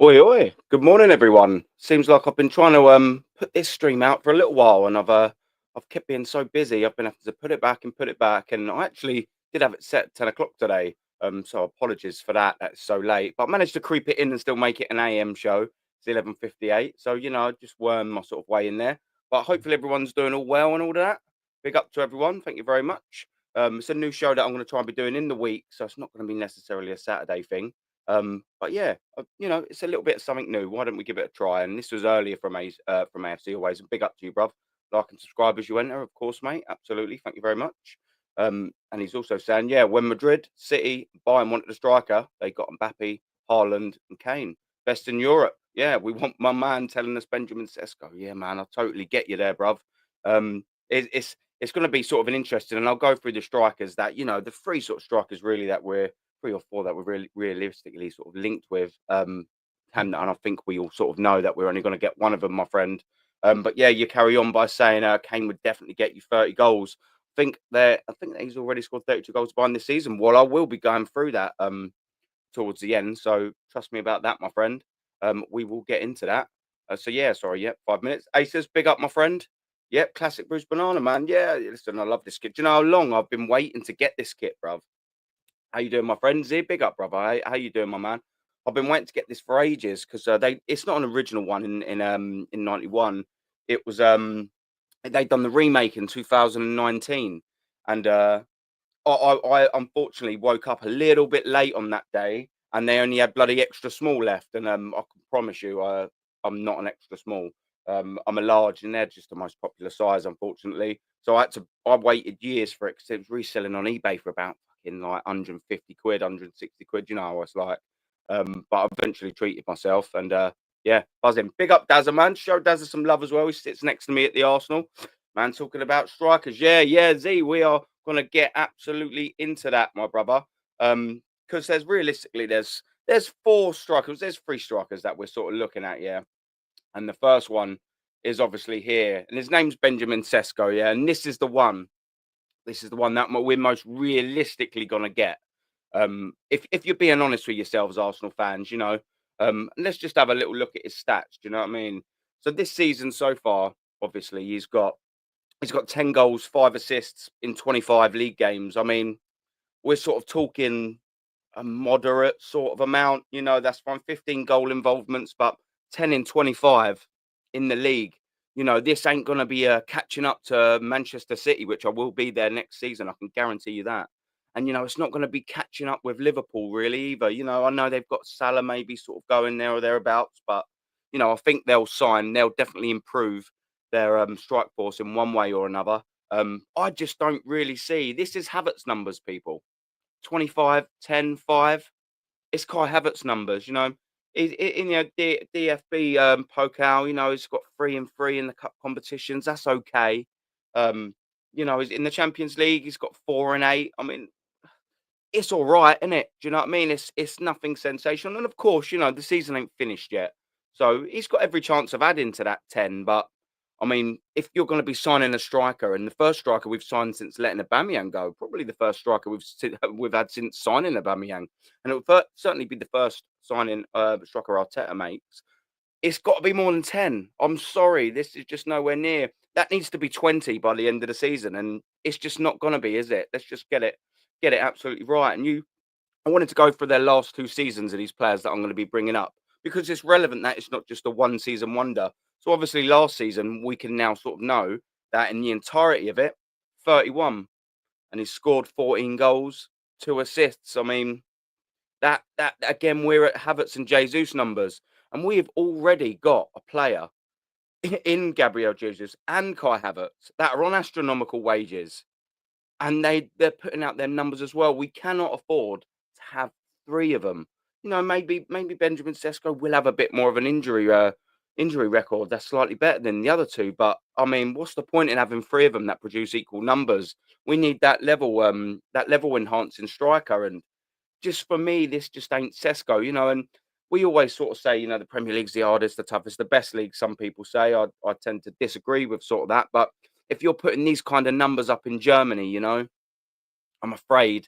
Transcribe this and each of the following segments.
Oi, oi. Good morning, everyone. Seems like I've been trying to put this stream out for a little while, and I've kept being so busy. I've been having to put it back, and I actually did have it set at 10 o'clock today. So apologies for that. That's so late, but I managed to creep it in and still make it an AM show. It's 11:58, so I just worm my sort of way in there. But hopefully everyone's doing all well and all that. Big up to everyone. Thank you very much. It's a new show that I'm going to try and be doing in the week, so it's not going to be necessarily a Saturday thing. But yeah, it's a little bit of something new. Why don't we give it a try? And this was earlier from AFC always. And big up to you, bruv. Like and subscribe as you enter, of course, mate. Absolutely. Thank you very much. And he's also saying, yeah, when Madrid, City, Bayern wanted a striker, they got Mbappe, Haaland, and Kane. Best in Europe. Yeah, we want my man telling us Benjamin Sesko. Yeah, man, I totally get you there, bruv. It's going to be sort of an interesting, and I'll go through the strikers that the three sort of strikers really that we're three or four that we're really realistically sort of linked with. And I think we all sort of know that we're only going to get one of them, my friend. But yeah, you carry on by saying Kane would definitely get you 30 goals. I think that he's already scored 32 goals behind this season. Well, I will be going through that towards the end, so trust me about that, my friend. We will get into that. So yeah, sorry, yep, 5 minutes. Aces, big up, my friend. Yep, classic Bruce Banana, man. Yeah, listen, I love this kit. Do you know how long I've been waiting to get this kit, bruv? How you doing, my friend? Z, big up, brother. How you doing, my man? I've been waiting to get this for ages because it's not an original one in '91. It was they'd done the remake in 2019, and I unfortunately woke up a little bit late on that day, and they only had bloody extra small left. And I can promise you, I'm not an extra small. I'm a large, and they're just the most popular size, unfortunately. So I waited years for it because it was reselling on eBay for about fucking like 150 quid, 160 quid. You know, I was like, but I eventually treated myself, and yeah, buzzing. Big up Dazza, man. Show Dazza some love as well. He sits next to me at the Arsenal. Man, talking about strikers. Yeah, Z, we are gonna get absolutely into that, my brother. Because there's four strikers, there's three strikers that we're sort of looking at, yeah. And the first one is obviously here, and his name's Benjamin Sesko, yeah. And this is the one. This is the one that we're most realistically gonna get. If you're being honest with yourselves, Arsenal fans, let's just have a little look at his stats. Do you know what I mean? So this season so far, obviously, he's got 10 goals, 5 assists in 25 league games. I mean, we're sort of talking a moderate sort of amount. That's fine. 15 goal involvements, but 10 in 25 in the league. This ain't going to be catching up to Manchester City, which I will be there next season. I can guarantee you that. And, it's not going to be catching up with Liverpool really either. I know they've got Salah maybe sort of going there or thereabouts, but, I think they'll definitely improve their strike force in one way or another. I just don't really see. This is Havertz numbers, people. 25, 10, 5. It's Kai Havertz numbers, DFB Pokal, he's got 3 and 3 in the cup competitions. That's okay. He's in the Champions League, he's got 4 and 8. I mean, it's all right, isn't it? Do you know what I mean? It's nothing sensational. And of course, the season ain't finished yet. So he's got every chance of adding to that 10. But I mean, if you're going to be signing a striker, and the first striker we've signed since letting Aubameyang go, probably the first striker we've had since signing Aubameyang, and it will certainly be the first signing striker Arteta makes. It's got to be more than 10. I'm sorry, this is just nowhere near. That needs to be 20 by the end of the season, and it's just not going to be, is it? Let's just get it absolutely right. And I wanted to go through their last 2 seasons of these players that I'm going to be bringing up because it's relevant that it's not just a one season wonder. So obviously last season we can now sort of know that in the entirety of it, 31, and he scored 14 goals, 2 assists. I mean, that again, we're at Havertz and Jesus numbers, and we have already got a player in Gabriel Jesus and Kai Havertz that are on astronomical wages, and they're putting out their numbers as well. We cannot afford to have 3 of them. Maybe Benjamin Sesko will have a bit more of an injury record that's slightly better than the other 2. But I mean, what's the point in having 3 of them that produce equal numbers? We need that level enhancing striker. And just for me, this just ain't Sesko, and we always sort of say, the Premier League's the hardest, the toughest, the best league. Some people say. I tend to disagree with sort of that. But if you're putting these kind of numbers up in Germany, I'm afraid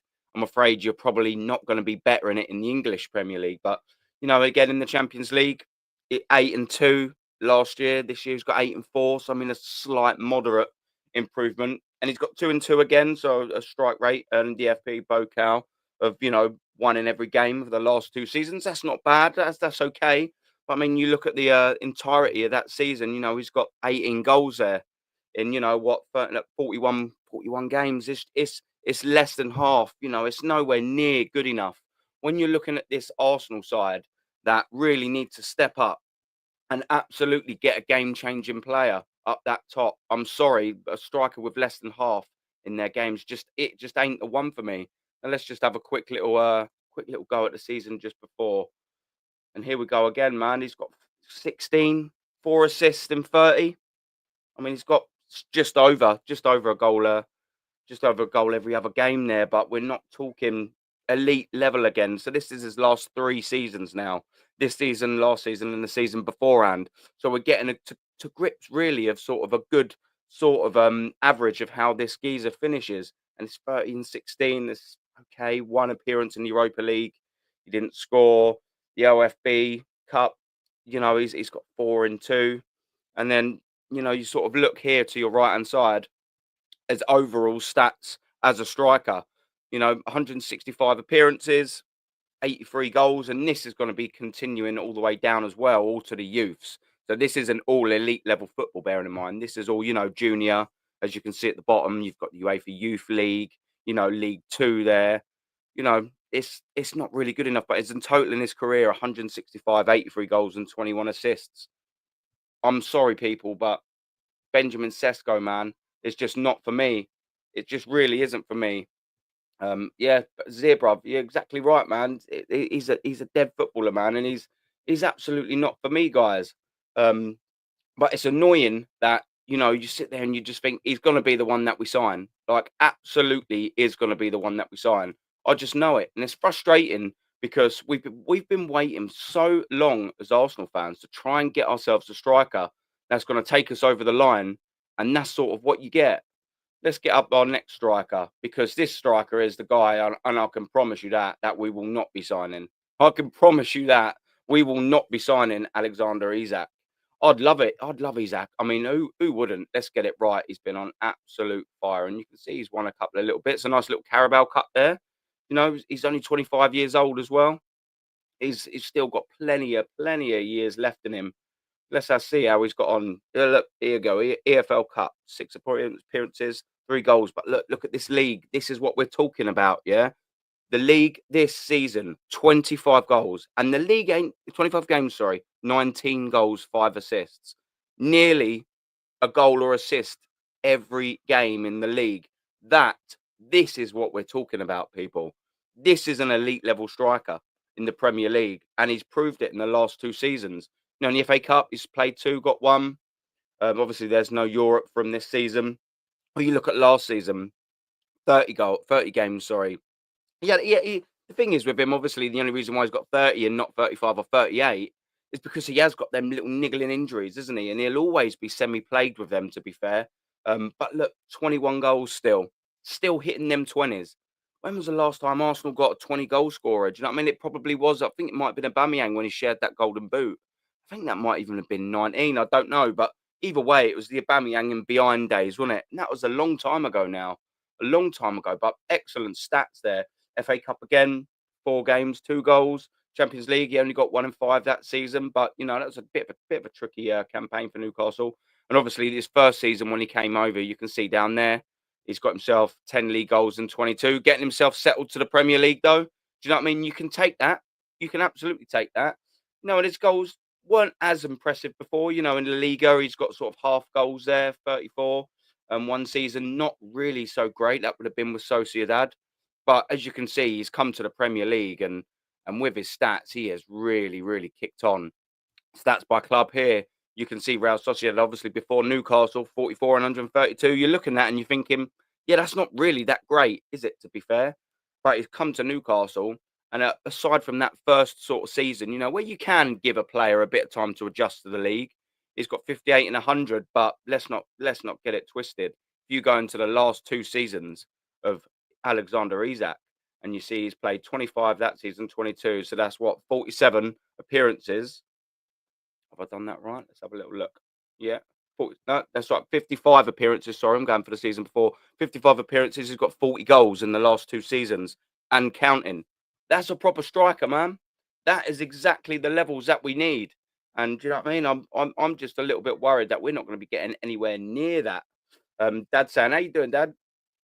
you're probably not going to be better in it in the English Premier League. But Again in the Champions League, 8-2 last year. This year he's got 8-4. So I mean, a slight moderate improvement, and he's got 2-2 again. So a strike rate and DFP Bocal of one in every game of the last 2 seasons. That's not bad. That's okay. But I mean, you look at the entirety of that season. He's got 18 goals there in 41 games. It's less than half. It's nowhere near good enough. When you're looking at this Arsenal side that really need to step up and absolutely get a game-changing player up that top. I'm sorry, a striker with less than half in their games just ain't the one for me. And let's just have a quick little go at the season just before. And here we go again, man. He's got 16, 4 assists in 30. I mean, he's got just over a goal just over a goal every other game there, but we're not talking elite level again. So this is his last 3 seasons now. This season, last season, and the season beforehand. So we're getting to grips really of sort of a good sort of average of how this geezer finishes. And it's 13-16. This okay. One appearance in the Europa League. He didn't score. The OFB Cup. He's got 4-2. And then you sort of look here to your right hand side as overall stats as a striker. 165 appearances, 83 goals, and this is going to be continuing all the way down as well, all to the youths. So this isn't all elite level football, bearing in mind. This is all, junior. As you can see at the bottom, you've got the UEFA Youth League, League Two there. It's not really good enough, but it's in total in his career 165, 83 goals and 21 assists. I'm sorry, people, but Benjamin Sesko, man, it's just not for me. It just really isn't for me. Yeah, Zebra, you're exactly right, man. He's a dead footballer, man, and he's absolutely not for me, guys. Um, but it's annoying that you sit there and you just think he's going to be the one that we sign. Like, absolutely is going to be the one that we sign. I just know it, and it's frustrating because we've been waiting so long as Arsenal fans to try and get ourselves a striker that's going to take us over the line, and that's sort of what you get. Let's get up our next striker because this striker is the guy, and I can promise you that we will not be signing. I can promise you that we will not be signing Alexander Isak. I'd love it. I'd love Isak. I mean, who wouldn't? Let's get it right. He's been on absolute fire, and you can see he's won a couple of little bits. A nice little Carabao Cup there. He's only 25 years old as well. He's still got plenty of years left in him. Let's see how he's got on. Look, here you go. EFL Cup, 6 appearances, 3 goals. But look at this league. This is what we're talking about, yeah? The league this season, 25 goals. And the league ain't 25 games, sorry, 19 goals, 5 assists. Nearly a goal or assist every game in the league. This is what we're talking about, people. This is an elite level striker in the Premier League, and he's proved it in the last 2 seasons. In the FA Cup, he's played 2, got 1. Obviously, there's no Europe from this season. Well, you look at last season, 30 games, sorry. Yeah, the thing is with him, obviously, the only reason why he's got 30 and not 35 or 38 is because he has got them little niggling injuries, isn't he? And he'll always be semi-plagued with them, to be fair. But look, 21 goals still hitting them 20s. When was the last time Arsenal got a 20 goal scorer? Do you know what I mean? It probably was. I think it might have been Aubameyang when he shared that golden boot. I think that might even have been 19. I don't know. But either way, it was the Aubameyang and behind days, wasn't it? And that was a long time ago now. A long time ago. But excellent stats there. FA Cup again, 4 games, 2 goals. Champions League, he only got 1 in 5 that season. But, that was a bit of a tricky campaign for Newcastle. And obviously, this first season when he came over, you can see down there, he's got himself 10 league goals and 22, getting himself settled to the Premier League, though. Do you know what I mean? You can take that. You can absolutely take that. And his goals weren't as impressive before. In the Liga, he's got sort of half goals there, 34. And one season, not really so great. That would have been with Sociedad. But as you can see, he's come to the Premier League, and with his stats, he has really, really kicked on. Stats by club here. You can see Real Sociedad, obviously, before Newcastle, 44 and 132. You're looking at and you're thinking, yeah, that's not really that great, is it, to be fair? But he's come to Newcastle, and aside from that first sort of season, where you can give a player a bit of time to adjust to the league, he's got 58 and 100. But let's not get it twisted. If you go into the last 2 seasons of Alexander Isak, and you see he's played 25 that season, 22. So that's what, 47 appearances. Have I done that right? Let's have a little look. Yeah. 40, no, that's right. 55 appearances. Sorry, I'm going for the season before. 55 appearances. He's got 40 goals in the last two seasons and counting. That's a proper striker, man. That is exactly the levels that we need. And do you know what I mean? I'm just a little bit worried that we're not going to be getting anywhere near that. Dad saying, "How you doing, Dad?"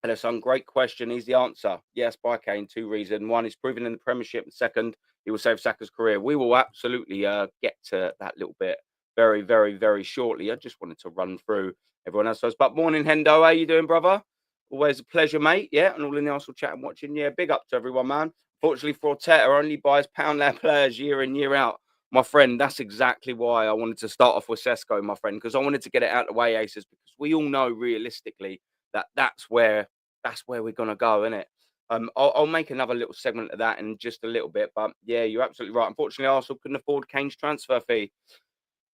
Hello, son. Great question. He's the answer. Yes, by Kane. Two reasons. One, he's proven in the Premiership. And second, he will save Saka's career. We will absolutely get to that little bit very, very, very shortly. I just wanted to run through everyone else. But morning, Hendo. How you doing, brother? Always a pleasure, mate. Yeah, and all in the Arsenal chat and watching. Yeah, big up to everyone, man. Fortunately, for Arteta only buys pound their players year in, year out. My friend, that's exactly why I wanted to start off with Sesko, my friend, because I wanted to get it out of the way, Aces, because we all know realistically that that's where we're gonna go, isn't it? I'll make another little segment of that in just a little bit, but yeah, you're absolutely right. Unfortunately, Arsenal couldn't afford Kane's transfer fee.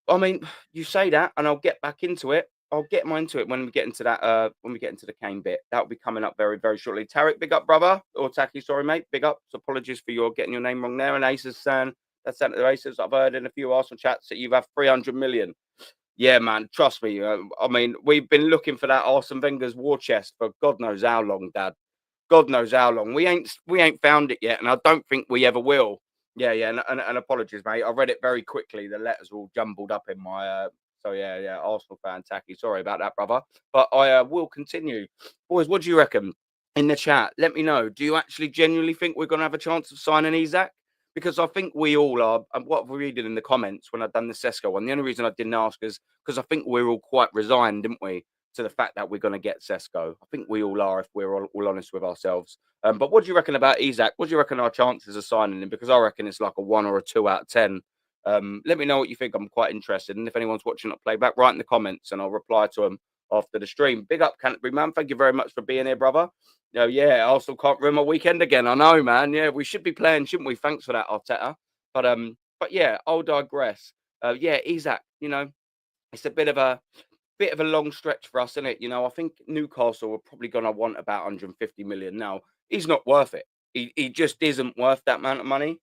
I mean, you say that, and I'll get back into it. I'll get more into it when we get into that. When we get into the Kane bit, that'll be coming up very, very shortly. Tarek, big up, brother, or Taki, sorry, mate, big up. So apologies for your getting your name wrong there. And Aces saying that's down to the Aces. I've heard in a few Arsenal chats that you've had 300 million. Yeah, man, trust me. I mean, we've been looking for that Arsene Wenger's war chest for God knows how long, Dad. God knows how long. We ain't found it yet, and I don't think we ever will. Yeah, yeah, and apologies, mate. I read it very quickly. The letters were all jumbled up in my. So yeah, yeah, Arsenal fan tacky. Sorry about that, brother. But I will continue. Boys, what do you reckon? In the chat, let me know. Do you actually genuinely think we're going to have a chance of signing Isak? Because I think we all are. And what we're reading in the comments when I've done the Sesko one, the only reason I didn't ask is because I think we're all quite resigned, didn't we, to the fact that we're going to get Sesko. I think we all are, if we're all honest with ourselves. But what do you reckon about Isak? What do you reckon our chances of signing him? Because I reckon it's like a 1 or a 2 out of 10. Let me know what you think. I'm quite interested. And if anyone's watching it playback, write in the comments and I'll reply to them after the stream. Big up, Canterbury, man. Thank you very much for being here, brother. Yeah, Arsenal can't ruin my weekend again. I know, man. Yeah, we should be playing, shouldn't we? Thanks for that, Arteta. But yeah, I'll digress. Yeah, Isak, it's a bit of a long stretch for us, isn't it? I think Newcastle are probably going to want about 150 million. Now, he's not worth it. He just isn't worth that amount of money.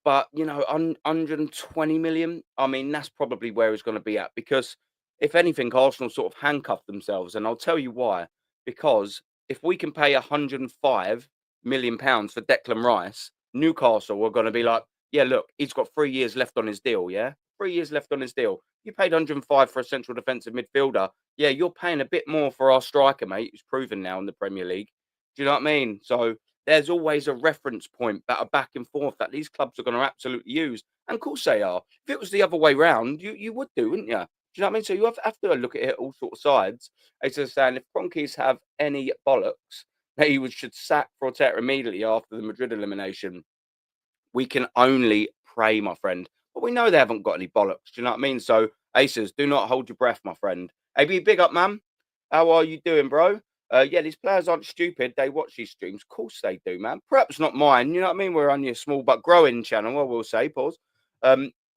But, 120 million, I mean, that's probably where he's going to be at because if anything, Arsenal sort of handcuffed themselves. And I'll tell you why. Because if we can pay 105 million pounds for Declan Rice, Newcastle are going to be like, yeah, look, he's got 3 years left on his deal. Yeah. 3 years left on his deal. You paid 105 for a central defensive midfielder. Yeah, you're paying a bit more for our striker, mate, who's proven now in the Premier League. Do you know what I mean? So there's always a reference point that are back and forth that these clubs are going to absolutely use. And of course they are. If it was the other way round, you would do, wouldn't you? Do you know what I mean? So you have to look at it all sorts of sides. It's just saying if Cronkies have any bollocks, should sack Forteta immediately after the Madrid elimination. We can only pray, my friend. But we know they haven't got any bollocks. Do you know what I mean? So, Aces, do not hold your breath, my friend. AB, big up, man. How are you doing, bro? Yeah, these players aren't stupid. They watch these streams. Of course they do, man. Perhaps not mine. You know what I mean? We're only a small but growing channel, I will say. Pause.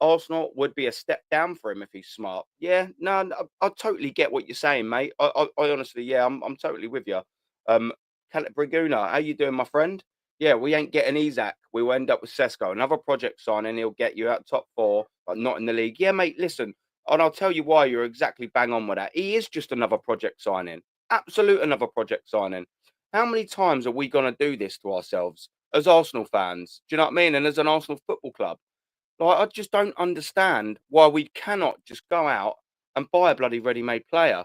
Arsenal would be a step down for him if he's smart. Yeah, no, I totally get what you're saying, mate. I honestly, yeah, I'm totally with you. Um, Briguna, how you doing, my friend? Yeah, we ain't getting Isak. We will end up with Sesko. Another project signing. He'll get you out top 4, but not in the league. Yeah, mate, listen. And I'll tell you why you're exactly bang on with that. He is just another project signing. Absolute another project signing. How many times are we going to do this to ourselves as Arsenal fans? Do you know what I mean? And as an Arsenal football club? Like, I just don't understand why we cannot just go out and buy a bloody ready-made player.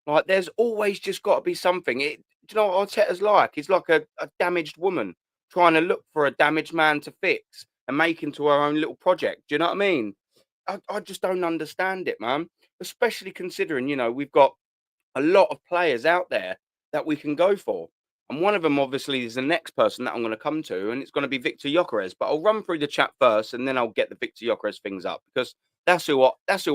Like, there's always just got to be something. Do you know what Arteta's like? He's like a damaged woman trying to look for a damaged man to fix and make into her own little project. Do you know what I mean? I just don't understand it, man. Especially considering, we've got a lot of players out there that we can go for. And one of them, obviously, is the next person that I'm going to come to, and it's going to be Victor Gyökeres. But I'll run through the chat first, and then I'll get the Victor Gyökeres things up because that's who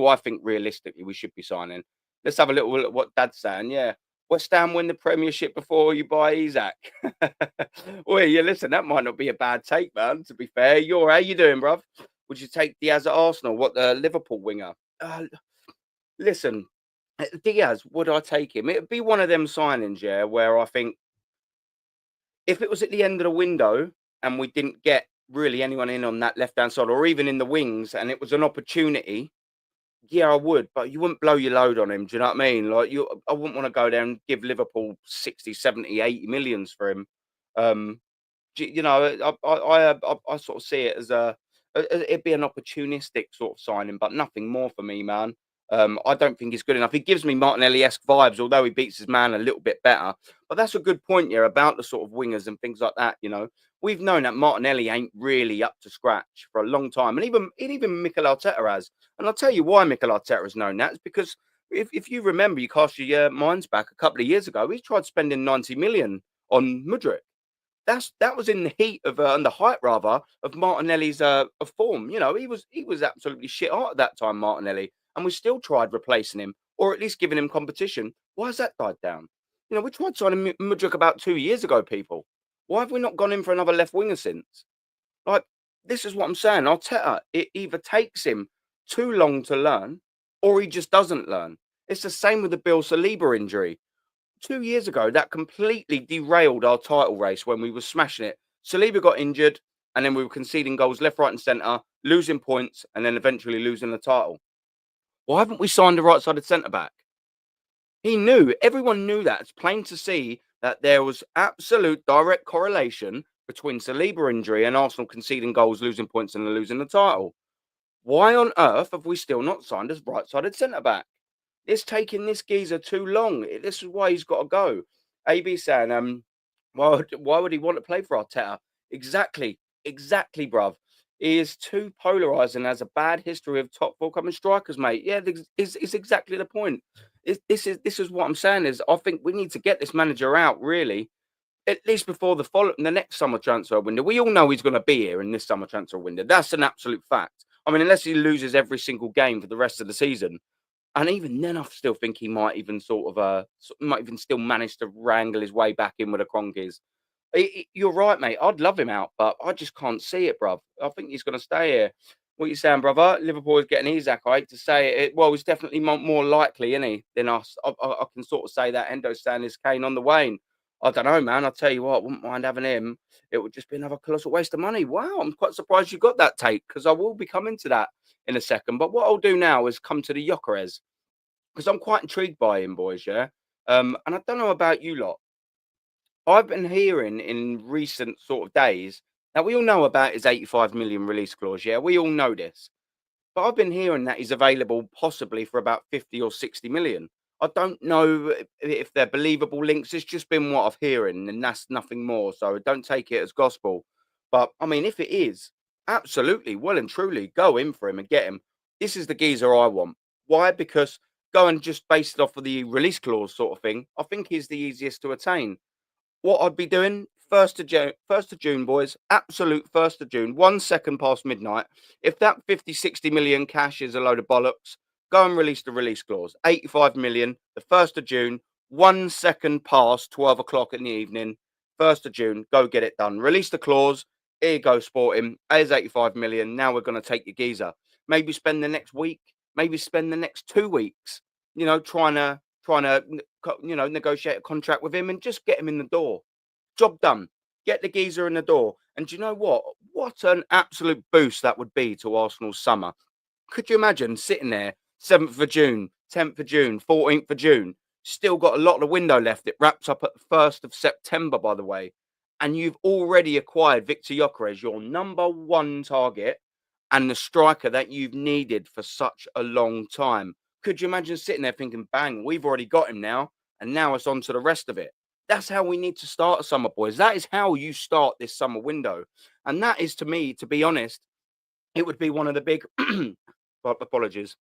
I think realistically we should be signing. Let's have a little look at what Dad's saying. Yeah, West Ham win the Premiership before you buy Isak. Well, yeah, listen, that might not be a bad take, man. To be fair, how you doing, bruv? Would you take Diaz at Arsenal? What the Liverpool winger? Listen, Diaz, would I take him? It'd be one of them signings, yeah, where I think If it was at the end of the window and we didn't get really anyone in on that left-hand side or even in the wings and it was an opportunity, yeah, I would, but you wouldn't blow your load on him. Do you know what I mean? Like I wouldn't want to go there and give Liverpool 60, 70, 80 millions for him. Um, you know, I sort of see it as it'd be an opportunistic sort of signing, but nothing more for me, man. I don't think he's good enough. He gives me Martinelli-esque vibes, although he beats his man a little bit better. But that's a good point here about the sort of wingers and things like that. You know, we've known that Martinelli ain't really up to scratch for a long time, and even Mikel Arteta has. And I'll tell you why Mikel Arteta has known that. It's because if you remember, you cast your minds back a couple of years ago, he tried spending 90 million on Mudryk. That was in the heat of and the height rather of Martinelli's of form. You know, he was absolutely shit hot at that time, Martinelli, and we still tried replacing him or at least giving him competition. Why has that died down? You know, we tried signing Mudryk about 2 years ago, people. Why have we not gone in for another left winger since? Like, this is what I'm saying. Arteta, it either takes him too long to learn, or he just doesn't learn. It's the same with the Bill Saliba injury. 2 years ago, that completely derailed our title race when we were smashing it. Saliba got injured, and then we were conceding goals left, right, and centre, losing points, and then eventually losing the title. Why haven't we signed a right-sided centre back? He knew, everyone knew that. It's plain to see that there was absolute direct correlation between Saliba injury and Arsenal conceding goals, losing points, and losing the title. Why on earth have we still not signed a right-sided centre back? It's taking this geezer too long. This is why he's got to go. AB saying, why would he want to play for Arteta? Exactly, exactly, bruv. He is too polarised and has a bad history of top four coming strikers, mate. Yeah, is exactly the point. This is what I'm saying is I think we need to get this manager out really at least before the next summer transfer window. We all know he's going to be here in this summer transfer window. That's an absolute fact. I mean, unless he loses every single game for the rest of the season, and even then, I still think he might even might even still manage to wrangle his way back in with the Cronkies. You're right, mate. I'd love him out, but I just can't see it, bruv. I think he's going to stay here. What you saying, brother? Liverpool is getting Isak. I hate to say it. Well, he's definitely more likely, isn't he, than us? I can sort of say that. Endo's saying is Kane on the wane. I don't know, man. I'll tell you what, I wouldn't mind having him. It would just be another colossal waste of money. Wow, I'm quite surprised you got that take because I will be coming to that in a second. But what I'll do now is come to the Gyökeres because I'm quite intrigued by him, boys. Yeah. And I don't know about you lot. I've been hearing in recent sort of days that we all know about his 85 million release clause. Yeah, we all know this. But I've been hearing that he's available possibly for about 50 or 60 million. I don't know if they're believable links. It's just been what I've hearing, and that's nothing more. So don't take it as gospel. But I mean, if it is, absolutely, well and truly, go in for him and get him. This is the geezer I want. Why? Because going just based off of the release clause sort of thing, I think he's the easiest to attain. What I'd be doing, 1st of June, boys, absolute 1st of June, 1 second past midnight. If that 50, 60 million cash is a load of bollocks, go and release the release clause. 85 million, the 1st of June, 1 second past 12 o'clock in the evening, 1st of June, go get it done. Release the clause. Here you go, sporting. Here's 85 million. Now we're going to take your geezer. Maybe spend the next week, maybe spend the next 2 weeks, trying to negotiate a contract with him and just get him in the door. Job done. Get the geezer in the door. And do you know what? What an absolute boost that would be to Arsenal's summer. Could you imagine sitting there 7th of June, 10th of June, 14th of June, still got a lot of the window left. It wraps up at the 1st of September, by the way. And you've already acquired Victor Gyökeres, your number one target and the striker that you've needed for such a long time. Could you imagine sitting there thinking, bang, we've already got him now, and now it's on to the rest of it? That's how we need to start a summer, boys. That is how you start this summer window. And that is, to me, to be honest, it would be one of the big, apologies,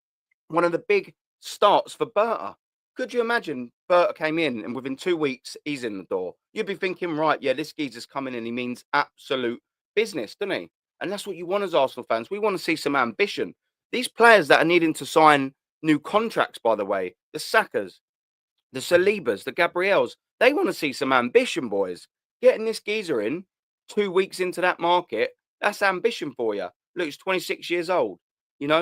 one of the big starts for Berta. Could you imagine Berta came in and within 2 weeks, he's in the door? You'd be thinking, right, yeah, this geezer's coming in. He means absolute business, doesn't he? And that's what you want as Arsenal fans. We want to see some ambition. These players that are needing to sign new contracts, by the way, the Sakas, the Salibas, the Gabriels, they want to see some ambition, boys. Getting this geezer in 2 weeks into that market, that's ambition for you. Look, he's 26 years old,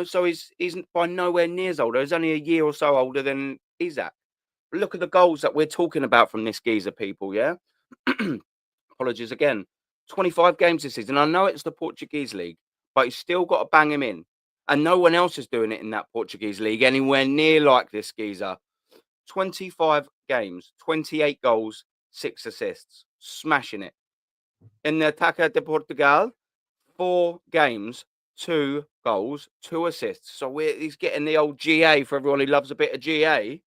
so he's by nowhere near as older. He's only a year or so older than Isak. Look at the goals that we're talking about from this geezer, people, yeah? apologies again. 25 games this season. I know it's the Portuguese league, but he's still got to bang him in. And no one else is doing it in that Portuguese league anywhere near like this geezer. 25 games, 28 goals, 6 assists. Smashing it. In the Ataca de Portugal, 4 games, 2 goals, 2 assists. So he's getting the old GA for everyone who loves a bit of GA.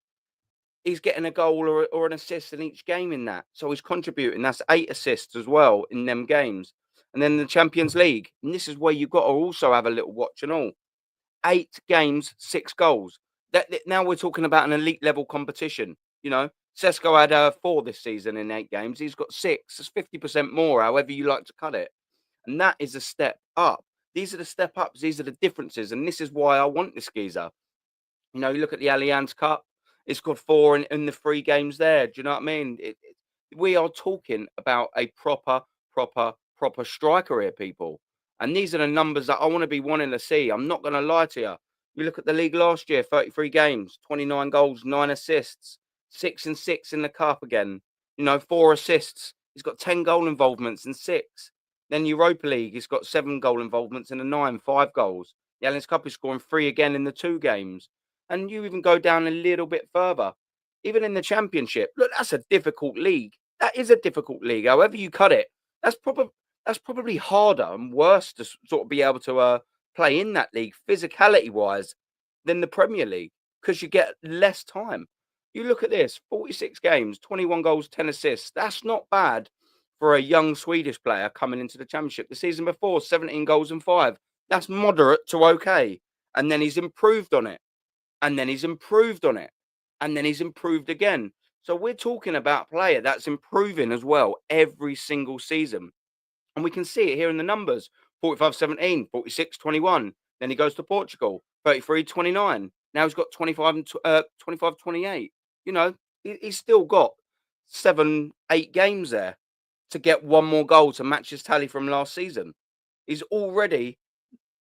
He's getting a goal or an assist in each game in that. So he's contributing. That's 8 assists as well in them games. And then the Champions League. And this is where you've got to also have a little watch and all. 8 games, 6 goals. Now we're talking about an elite level competition. You know, Sesko had 4 this season in 8 games. He's got 6. That's 50% more, however you like to cut it. And that is a step up. These are the step ups. These are the differences. And this is why I want this geezer. You know, you look at the Allianz Cup. It's got 4 in the 3 games there. Do you know what I mean? We are talking about a proper striker here, people. And these are the numbers that I want to be wanting to see. I'm not going to lie to you. You look at the league last year, 33 games, 29 goals, 9 assists, 6 and 6 in the cup again. You know, 4 assists. He's got 10 goal involvements and 6. Then Europa League, he's got 7 goal involvements and a 9, 5 goals. The Allianz Cup is scoring 3 again in the 2 games. And you even go down a little bit further. Even in the Championship, look, that's a difficult league. That is a difficult league. However you cut it, that's probably harder and worse to sort of be able to play in that league physicality-wise than the Premier League because you get less time. You look at this, 46 games, 21 goals, 10 assists. That's not bad for a young Swedish player coming into the Championship. The season before, 17 goals and 5. That's moderate to okay. And then he's improved on it. And then he's improved on it. And then he's improved again. So we're talking about a player that's improving as well every single season. And we can see it here in the numbers. 45-17, 46-21. Then he goes to Portugal, 33-29. Now he's got 25-28. You know, he's still got 7, 8 games there to get 1 more goal to match his tally from last season. He's already,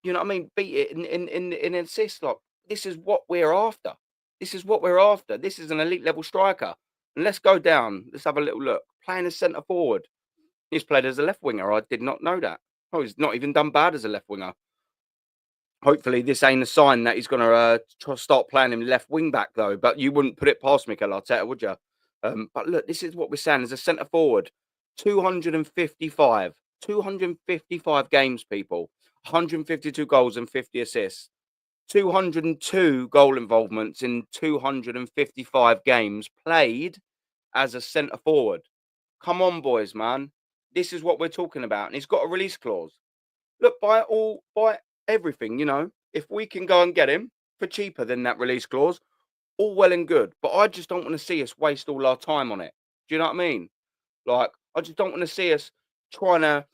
you know what I mean, beat it in assists. Like, this is what we're after. This is what we're after. This is an elite level striker. And let's go down. Let's have a little look. Playing as centre forward. He's played as a left winger. I did not know that. Oh, he's not even done bad as a left winger. Hopefully, this ain't a sign that he's going to start playing him left wing back, though. But you wouldn't put it past Mikel Arteta, would you? But look, this is what we're saying as a centre forward. 255 games, people. 152 goals and 50 assists. 202 goal involvements in 255 games played as a centre forward. Come on, boys, man. This is what we're talking about. And he's got a release clause. Look, buy everything, you know. If we can go and get him for cheaper than that release clause, all well and good. But I just don't want to see us waste all our time on it. Do you know what I mean? Like, I just don't want to see us trying to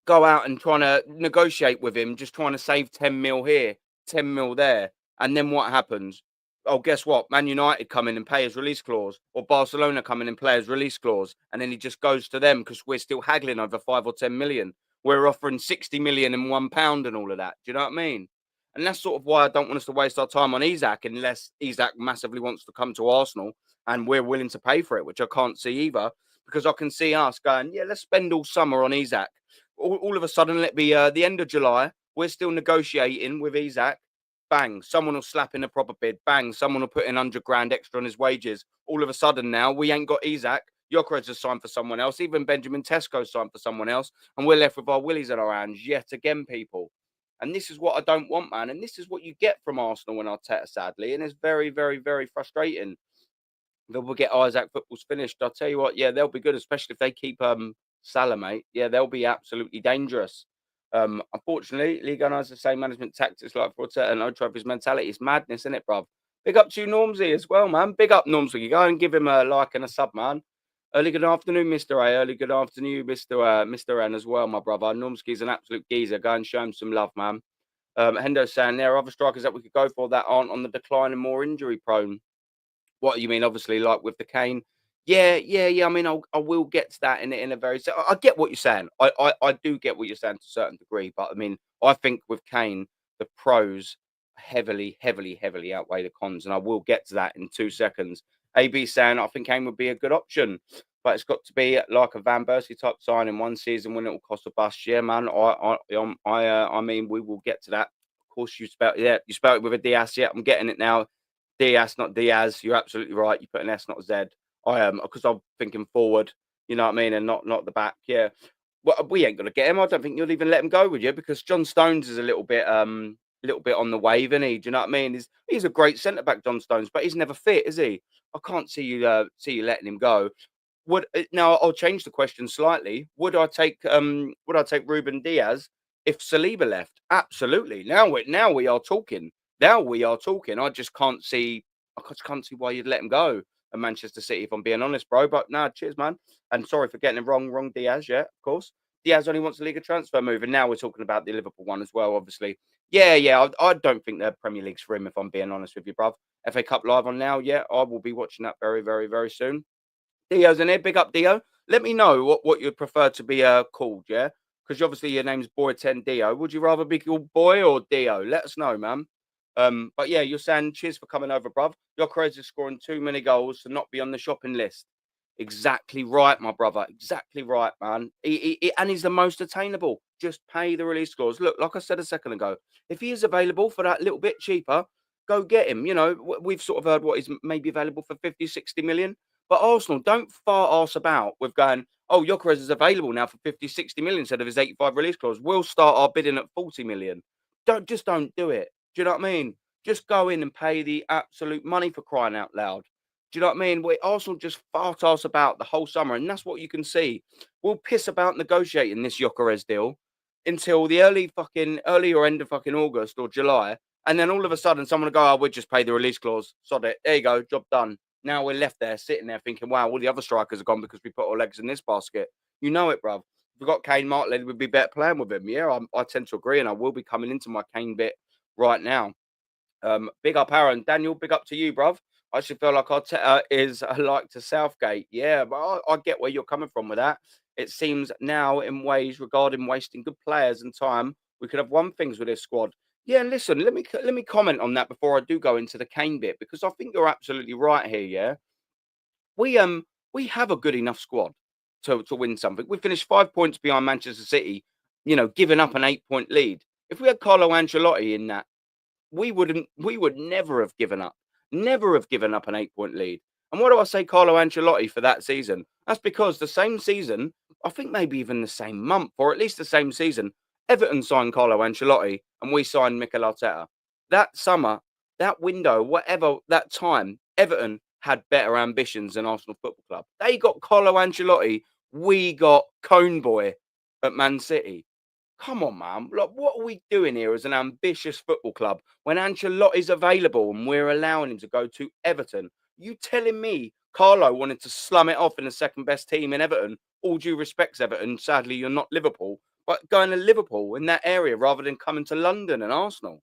go out and trying to negotiate with him, just trying to save 10 mil here, 10 mil there. And then what happens? Oh, guess what? Man United come in and pay his release clause, or Barcelona come in and play his release clause, and then he just goes to them because we're still haggling over 5 or 10 million. We're offering 60 million and £1 and all of that. Do you know what I mean? And that's sort of why I don't want us to waste our time on Isak unless Isak massively wants to come to Arsenal and we're willing to pay for it, which I can't see either, because I can see us going, yeah, let's spend all summer on Isak. All of a sudden, let be the end of July. We're still negotiating with Isak. Bang, someone will slap in a proper bid. Bang, someone will put in 100 grand extra on his wages. All of a sudden now, we ain't got Isak. Gyökeres has signed for someone else. Even Benjamin Tesco signed for someone else. And we're left with our willies in our hands yet again, people. And this is what I don't want, man. And this is what you get from Arsenal when Arteta, sadly. And it's very, very, very frustrating. We'll get Isaac football's finished. I'll tell you what, yeah, they'll be good, especially if they keep Salah, mate. Yeah, they'll be absolutely dangerous. Unfortunately, Ligue 1 has the same management tactics like Arteta and no trophies mentality. It's madness, isn't it, bruv? Big up to you, Normsy, as well, man. Big up, Normsy. You go and give him a like and a sub, man. Early good afternoon, Mr. A. Early good afternoon, Mr. N as well, my brother. Normsky's an absolute geezer. Go and show him some love, man. Hendo's saying there are other strikers that we could go for that aren't on the decline and more injury prone. What do you mean? Obviously, like with the Kane. Yeah. I mean, I will get to that in a very. So I get what you're saying. I do get what you're saying to a certain degree. But I mean, I think with Kane, the pros heavily outweigh the cons, and I will get to that in 2 seconds. AB saying I think Kane would be a good option. but it's got to be like a Van Persie type signing one season when it will cost a bust. Yeah, man. I mean, we will get to that. Of course, you spelled it with a DS. Yeah, I'm getting it now. Diaz, not Diaz. You're absolutely right. You put an S, not a Z. I am because I'm thinking forward. You know what I mean, and not the back. Yeah. Well, we ain't gonna get him. I don't think you'll even let him go, would you? Because John Stones is a little bit on the wave, isn't he? Do you know what I mean? He's a great centre back, John Stones, but he's never fit, is he? I can't see you letting him go. Now I'll change the question slightly. Would I take Ruben Diaz if Saliba left? Absolutely. Now we are talking. Now we are talking. I just can't see why you'd let him go at Manchester City, if I'm being honest, bro. But nah, cheers, man. And sorry for getting it wrong Diaz, yeah, of course. Diaz only wants a League of transfer move, and now we're talking about the Liverpool one as well, obviously. Yeah. I don't think the Premier League's for him, if I'm being honest with you, bruv. FA Cup live on now, yeah. I will be watching that very, very, very soon. Dio's in here. Big up, Dio. Let me know what you'd prefer to be called, yeah? Because obviously your name's Boy 10 Dio. Would you rather be called Boy or Dio? Let us know, man. But yeah, you're saying cheers for coming over, bruv. Your is scoring too many goals to not be on the shopping list. Exactly right, my brother. Exactly right, man. And he's the most attainable. Just pay the release clause. Look, like I said a second ago, if he is available for that little bit cheaper, go get him. You know, we've sort of heard what is maybe available for 50, 60 million. But Arsenal, don't fart arse about with going, oh, Gyökeres is available now for 50, 60 million instead of his 85 release clause. We'll start our bidding at 40 million. Don't do it. Do you know what I mean? Just go in and pay the absolute money for crying out loud. Do you know what I mean? Arsenal just fart arse about the whole summer, and that's what you can see. We'll piss about negotiating this Gyökeres deal until the early or end of fucking August or July, and then all of a sudden someone will go, "Oh, we'll just pay the release clause. Sod it. There you go, job done." Now we're left there sitting there thinking, "Wow, all the other strikers are gone because we put our legs in this basket." You know it, bruv. If we got Kane, Martinelli would be better playing with him. Yeah, I tend to agree, and I will be coming into my Kane bit right now. Big up Aaron. Daniel, big up to you, bruv. I actually feel like Arteta is like to Southgate. Yeah, but I get where you're coming from with that. It seems now in ways regarding wasting good players and time, we could have won things with this squad. Yeah, and listen, let me comment on that before I do go into the Kane bit, because I think you're absolutely right here, yeah. We have a good enough squad to win something. We finished 5 points behind Manchester City, giving up an 8-point lead. If we had Carlo Ancelotti in that, we would never have given up. Never have given up an 8-point lead. And what do I say Carlo Ancelotti for that season? That's because the same season, I think maybe even the same month, or at least the same season, Everton signed Carlo Ancelotti and we signed Mikel Arteta. That summer, that window, whatever that time, Everton had better ambitions than Arsenal Football Club. They got Carlo Ancelotti, we got Cone Boy at Man City. Come on, man. Like, what are we doing here as an ambitious football club when Ancelotti's available and we're allowing him to go to Everton? You telling me Carlo wanted to slum it off in the second best team in Everton? All due respect, Everton. Sadly, you're not Liverpool, but going to Liverpool in that area rather than coming to London and Arsenal.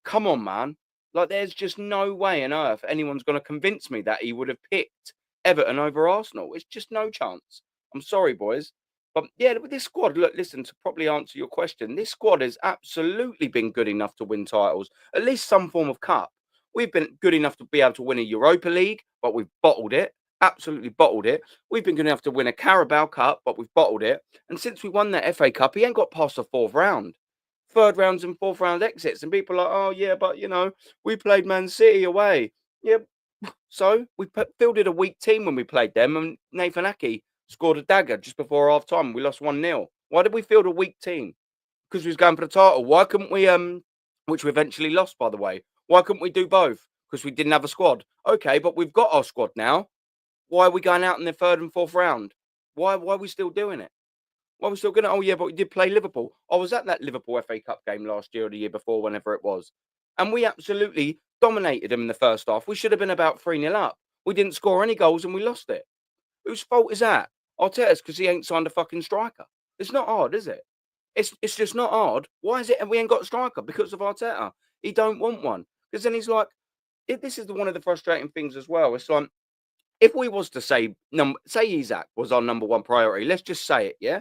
Come on, man. Like, there's just no way on earth anyone's going to convince me that he would have picked Everton over Arsenal. It's just no chance. I'm sorry, boys. But yeah, with this squad, look, listen, to properly answer your question, this squad has absolutely been good enough to win titles, at least some form of cup. We've been good enough to be able to win a Europa League, but we've bottled it. Absolutely bottled it. We've been good enough to win a Carabao Cup, but we've bottled it. And since we won that FA Cup, he ain't got past the fourth round. Third rounds and fourth round exits. And people are like, oh, yeah, but, we played Man City away. Yeah, so we fielded a weak team when we played them. And Nathan Ake scored a dagger just before half time. We lost 1-0. Why did we field a weak team? Because we was going for the title. Why couldn't we, which we eventually lost, by the way. Why couldn't we do both? Because we didn't have a squad. Okay, but we've got our squad now. Why are we going out in the third and fourth round? Why are we still doing it? Why are we still going to, oh yeah, but we did play Liverpool. I was at that Liverpool FA Cup game last year or the year before, whenever it was. And we absolutely dominated them in the first half. We should have been about 3-0 up. We didn't score any goals and we lost it. Whose fault is that? Arteta's, because he ain't signed a fucking striker. It's not hard, is it? It's just not hard. Why is it and we ain't got a striker? Because of Arteta. He don't want one. Because then he's like, this is one of the frustrating things as well. It's like, if we was to say Isak was our number one priority, let's just say it, yeah?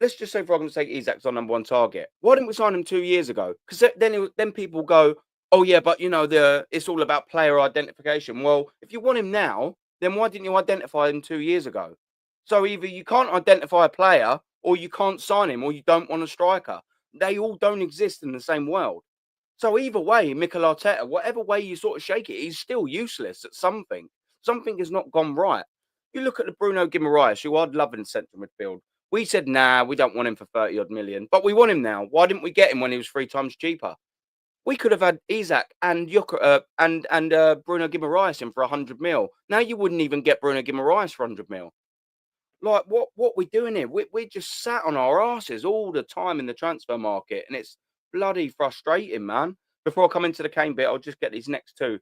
Let's just say, for argument's sake, Isak's our number one target. Why didn't we sign him 2 years ago? Because then people go, oh yeah, but it's all about player identification. Well, if you want him now, then why didn't you identify him 2 years ago? So either you can't identify a player, or you can't sign him, or you don't want a striker. They all don't exist in the same world. So either way, Mikel Arteta, whatever way you sort of shake it, he's still useless at something. Something has not gone right. You look at the Bruno Guimaraes, who I'd love in central midfield. We said, nah, we don't want him for 30 odd million, but we want him now. Why didn't we get him when he was 3 times cheaper? We could have had Isak and Bruno Guimaraes in for 100 mil. Now you wouldn't even get Bruno Guimaraes for 100 mil. Like, what we doing here? We just sat on our asses all the time in the transfer market, and it's bloody frustrating, man. Before I come into the Kane bit, I'll just get these next two.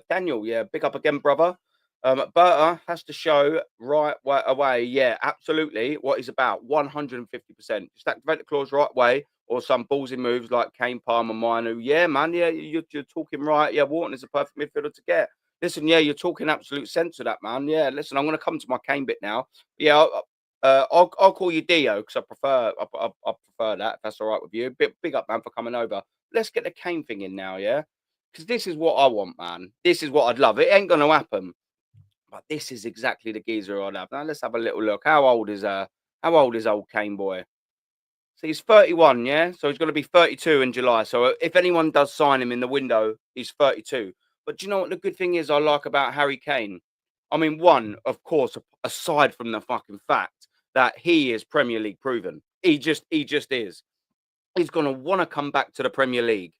Daniel, yeah, big up again, brother. Berta has to show away, yeah, absolutely, what he's about, 150%. Just activate the clause right away, or some ballsy moves like Kane, Palmer, Minu. Yeah, man, yeah, you're talking right. Yeah, Wharton is a perfect midfielder to get. Listen, yeah, you're talking absolute sense of that, man. Yeah, listen, I'm going to come to my Kane bit now. Yeah, I'll call you Dio because I prefer that. If that's all right with you. Big up, man, for coming over. Let's get the Kane thing in now, yeah, because this is what I want, man. This is what I'd love. It ain't going to happen, but this is exactly the geezer I'd have. Now let's have a little look. How old is old Kane boy? So he's 31, yeah? So he's going to be 32 in July. So if anyone does sign him in the window, he's 32. But do you know what the good thing is I like about Harry Kane? I mean, one, of course, aside from the fucking fact that he is Premier League proven. He just is. He's going to want to come back to the Premier League.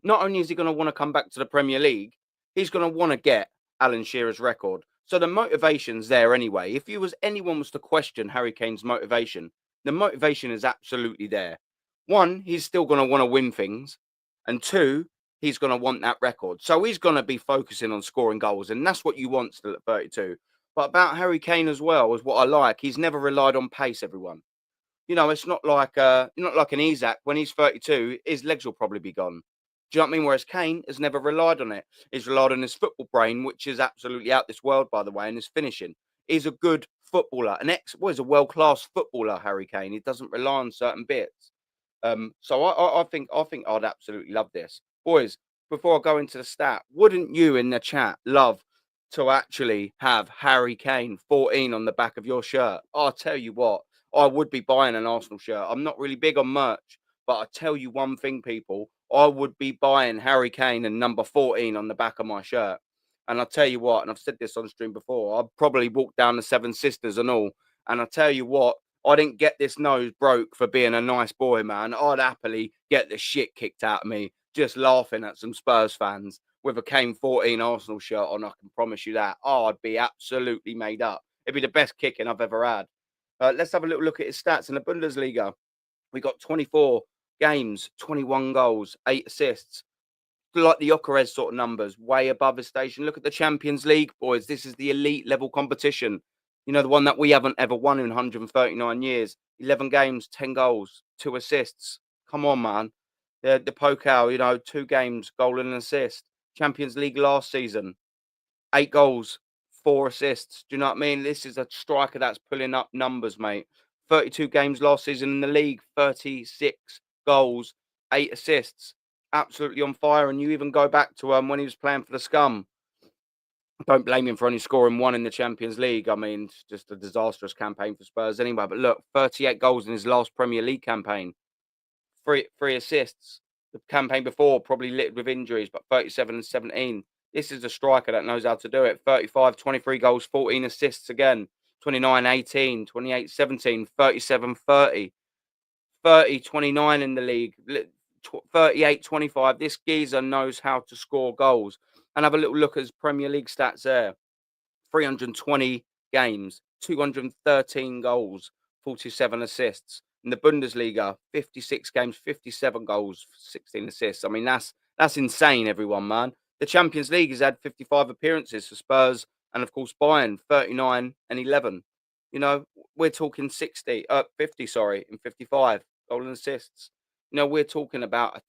Not only is he going to want to come back to the Premier League, he's going to want to get Alan Shearer's record. So the motivation's there anyway. If anyone was to question Harry Kane's motivation, the motivation is absolutely there. One, he's still going to want to win things, and two, he's going to want that record. So he's going to be focusing on scoring goals, and that's what you want still at 32. But about Harry Kane as well is what I like. He's never relied on pace, everyone. It's not like an Isak. When he's 32, his legs will probably be gone. Do you know what I mean? Whereas Kane has never relied on it. He's relied on his football brain, which is absolutely out this world, by the way, and his finishing. He's a good footballer, he's a world-class footballer, Harry Kane. He doesn't rely on certain bits. So I think I'd absolutely love this. Boys, before I go into the stat, wouldn't you in the chat love to actually have Harry Kane 14 on the back of your shirt? I'll tell you what, I would be buying an Arsenal shirt. I'm not really big on merch, but I tell you one thing, people, I would be buying Harry Kane and number 14 on the back of my shirt. And I'll tell you what, and I've said this on stream before, I'd probably walk down the Seven Sisters and all. And I'll tell you what, I didn't get this nose broke for being a nice boy, man. I'd happily get the shit kicked out of me just laughing at some Spurs fans with a Kane 14 Arsenal shirt on. I can promise you that. Oh, I'd be absolutely made up. It'd be the best kicking I've ever had. Let's have a little look at his stats in the Bundesliga. We got 24 games, 21 goals, 8 assists. Like the Gyökeres sort of numbers, way above his station. Look at the Champions League, boys. This is the elite level competition. The one that we haven't ever won in 139 years. 11 games, 10 goals, 2 assists. Come on, man. The Pokal, 2 games, goal and an assist. Champions League last season, 8 goals, 4 assists. Do you know what I mean? This is a striker that's pulling up numbers, mate. 32 games last season in the league, 36 goals, 8 assists. Absolutely on fire. And you even go back to when he was playing for the Scum. Don't blame him for only scoring 1 in the Champions League. I mean, it's just a disastrous campaign for Spurs anyway. But look, 38 goals in his last Premier League campaign. 3 assists. The campaign before probably littered with injuries, but 37 and 17. This is a striker that knows how to do it. 35, 23 goals, 14 assists again. 29, 18, 28, 17, 37, 30. 30, 29 in the league. 38, 25. This geezer knows how to score goals. And have a little look at his Premier League stats there. 320 games, 213 goals, 47 assists. In the Bundesliga, 56 games, 57 goals, 16 assists. I mean, that's insane, everyone, man. The Champions League has had 55 appearances for Spurs and, of course, Bayern, 39 and 11. We're talking 50, in 55 goal and assists. We're talking about a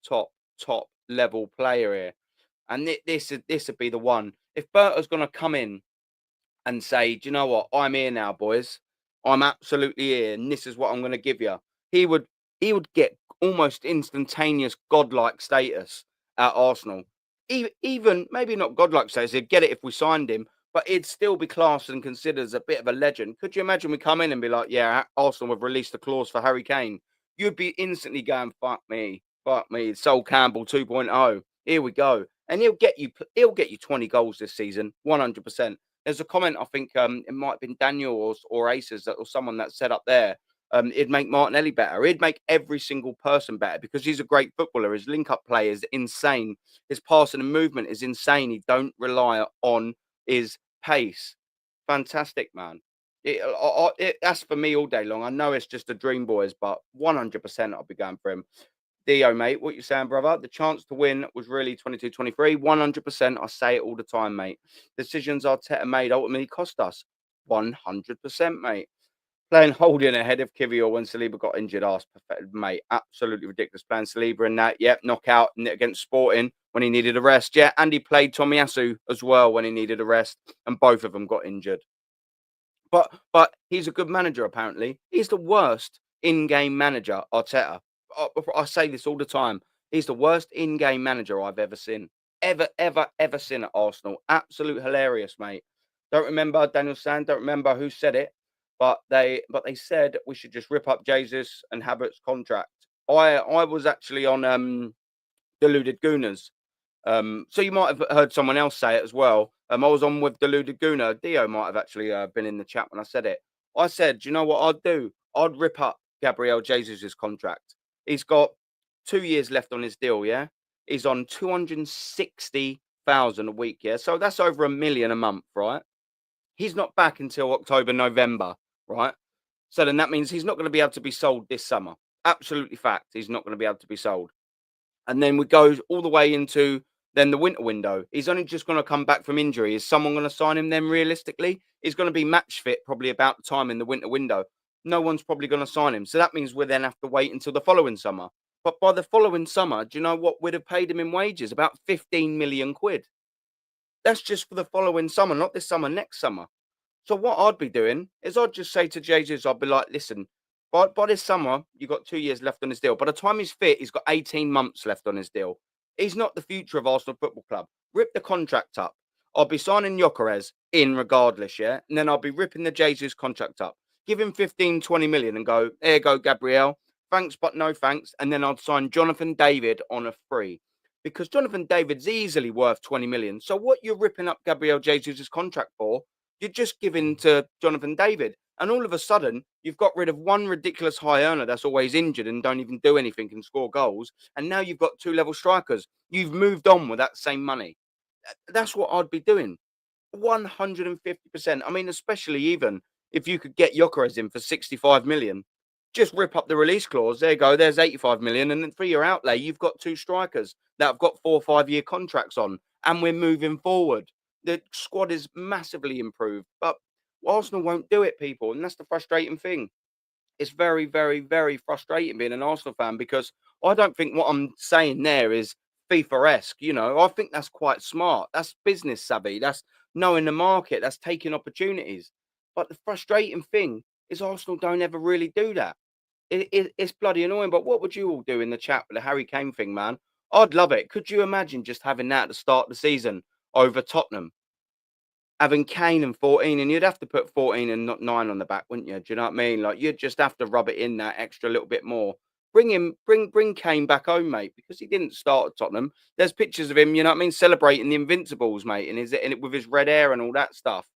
top level player here. And this would be the one. If Berta's going to come in and say, do you know what? I'm here now, boys. I'm absolutely here, and this is what I'm going to give you. He would get almost instantaneous godlike status at Arsenal. Even maybe not godlike says he'd get it if we signed him, but he'd still be classed and considered as a bit of a legend. Could you imagine we come in and be like, yeah, Arsenal have released a clause for Harry Kane? You'd be instantly going, fuck me, Sol Campbell 2.0. Here we go. And he'll get you 20 goals this season, 100%. There's a comment, I think it might have been Daniel or Aces or someone that said up there. It'd make Martinelli better. He'd make every single person better because he's a great footballer. His link-up play is insane. His passing and movement is insane. He don't rely on his pace. Fantastic, man. That's for me all day long. I know it's just a dream, boys, but 100% I'll be going for him. Dio, mate, what you saying, brother? The chance to win was really 22-23. 100%. I say it all the time, mate. Decisions Arteta made ultimately cost us. 100%, mate. Playing holding ahead of Kivior when Saliba got injured, perfect, mate. Absolutely ridiculous. Playing Saliba in that, yep, knockout against Sporting when he needed a rest. Yeah, and he played Tomiyasu as well when he needed a rest, and both of them got injured. But he's a good manager, apparently. He's the worst in-game manager, Arteta. I say this all the time. He's the worst in-game manager I've ever seen. Ever seen at Arsenal. Absolute hilarious, mate. Don't remember Daniel Sand, don't remember who said it, but they said we should just rip up Jesus and Havertz's contract. I was actually on Deluded Gooners. So you might have heard someone else say it as well. I was on with Deluded Gooner. Dio might have actually been in the chat when I said it. I said, do you know what I'd do? I'd rip up Gabriel Jesus' contract. He's got 2 years left on his deal, yeah? He's on 260,000 a week, yeah? So that's over $1 million a month, right? He's not back until October, November, right? So then that means he's not going to be able to be sold this summer. Absolutely fact. He's not going to be able to be sold. And then we go all the way into then the winter window. He's only just going to come back from injury. Is someone going to sign him then realistically? He's going to be match fit probably about the time in the winter window. No one's probably going to sign him. So that means we'll then have to wait until the following summer. But by the following summer, do you know what we'd have paid him in wages? About 15 million quid. That's just for the following summer, not this summer, next summer. So what I'd be doing is I'd just say to Jesus, I'd be like, listen, by this summer, you've got 2 years left on his deal. By the time he's fit, he's got 18 months left on his deal. He's not the future of Arsenal Football Club. Rip the contract up. I'll be signing Gyökeres in regardless, yeah? And then I'll be ripping the Jesus contract up. Give him 15, 20 million and go, there you go, Gabriel. Thanks, but no thanks. And then I'd sign Jonathan David on a free. Because Jonathan David's easily worth 20 million. So what you're ripping up Gabriel Jesus' contract for, you're just giving to Jonathan David. And all of a sudden, you've got rid of one ridiculous high earner that's always injured and don't even do anything and score goals. And now you've got two-level strikers. You've moved on with that same money. That's what I'd be doing. 150%. I mean, especially even if you could get Gyökeres in for 65 million. Just rip up the release clause. There you go. There's 85 million. And then for your outlay, you've got two strikers that have got 4 or 5 year contracts on. And we're moving forward. The squad is massively improved. But Arsenal won't do it, people. And that's the frustrating thing. It's very, very, very frustrating being an Arsenal fan because I don't think what I'm saying there is FIFA-esque. You know, I think that's quite smart. That's business savvy. That's knowing the market. That's taking opportunities. But the frustrating thing is Arsenal don't ever really do that. It's bloody annoying. But what would you all do in the chat with the Harry Kane thing, man? I'd love it. Could you imagine just having that at the start of the season over Tottenham? Having Kane and 14, and you'd have to put 14 and not 9 on the back, wouldn't you? Do you know what I mean? Like, you'd just have to rub it in that extra little bit more. Bring Kane back home, mate, because he didn't start at Tottenham. There's pictures of him, you know what I mean, celebrating the Invincibles, mate, and it with his red hair and all that stuff.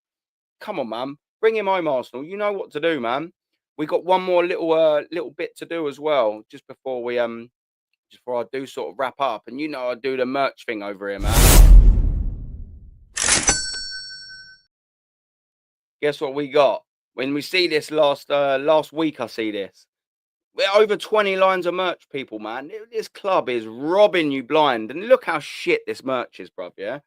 Come on, man. Bring him home, Arsenal. You know what to do, man. We got one more little bit to do as well, just before I do sort of wrap up. And you know I do the merch thing over here, man. Guess what we got? When we see this last week, I see this. We're over 20 lines of merch, people, man. This club is robbing you blind. And look how shit this merch is, bruv, yeah?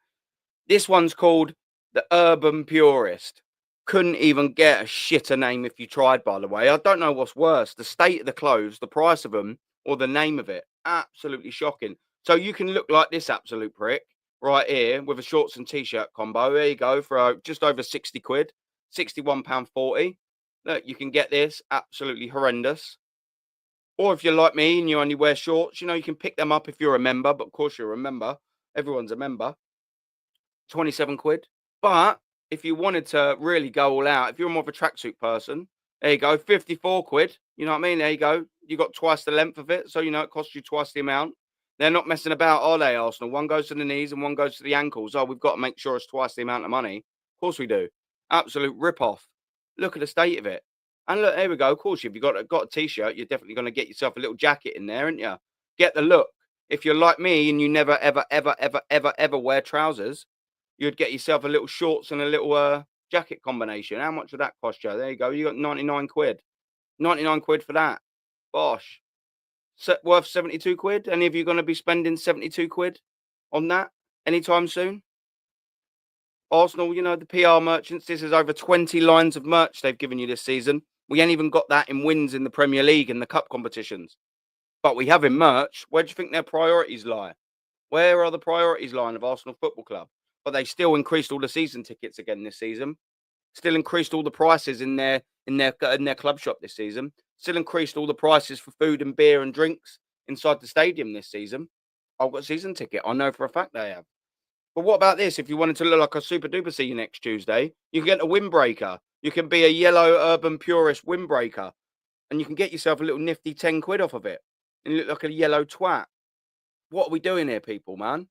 This one's called the Urban Purist. Couldn't even get a shitter name if you tried, by the way. I don't know what's worse, the state of the clothes, the price of them, or the name of it. Absolutely shocking. So you can look like this absolute prick right here with a shorts and t-shirt combo. There you go for just over 60 quid. £61.40. Look, you can get this absolutely horrendous. Or if you're like me and you only wear shorts, you know, you can pick them up if you're a member, but of course you're a member. Everyone's a member. 27 quid. But if you wanted to really go all out, if you're more of a tracksuit person, there you go, 54 quid. You know what I mean? There you go. You got twice the length of it. So, you know, it costs you twice the amount. They're not messing about, are they, Arsenal? One goes to the knees and one goes to the ankles. Oh, we've got to make sure it's twice the amount of money. Of course we do. Absolute rip-off. Look at the state of it. And look, there we go. Of course, if you've got a T-shirt, you're definitely going to get yourself a little jacket in there, aren't you? Get the look. If you're like me and you never, ever, ever, ever, ever, ever wear trousers, you'd get yourself a little shorts and a little jacket combination. How much would that cost you? There you go. You got 99 quid. 99 quid for that. Bosh. Worth 72 quid? Any of you going to be spending 72 quid on that anytime soon? Arsenal, you know, the PR merchants, this is over 20 lines of merch they've given you this season. We ain't even got that in wins in the Premier League and the cup competitions. But we have in merch. Where do you think their priorities lie? Where are the priorities lying of Arsenal Football Club? But they still increased all the season tickets again this season. Still increased all the prices in their club shop this season. Still increased all the prices for food and beer and drinks inside the stadium this season. I've got a season ticket. I know for a fact they have. But what about this? If you wanted to look like a super duper see you next Tuesday, you can get a windbreaker. You can be a yellow urban purist windbreaker. And you can get yourself a little nifty 10 quid off of it. And you look like a yellow twat. What are we doing here, people, man?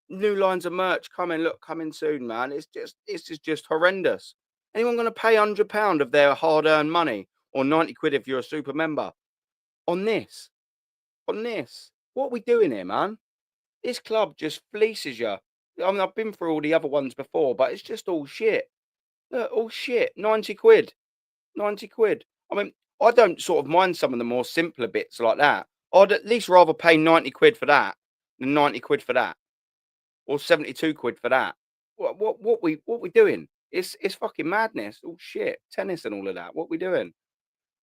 New lines of merch coming soon, man. This is just horrendous. Anyone going to pay £100 of their hard-earned money or 90 quid if you're a super member on this? On this? What are we doing here, man? This club just fleeces you. I mean, I've been through all the other ones before, but it's just all shit. Look, all shit. 90 quid. 90 quid. I mean, I don't sort of mind some of the more simpler bits like that. I'd at least rather pay 90 quid for that than 90 quid for that. Or 72 quid for that. What we doing? It's fucking madness. Oh shit. Tennis and all of that. What we doing?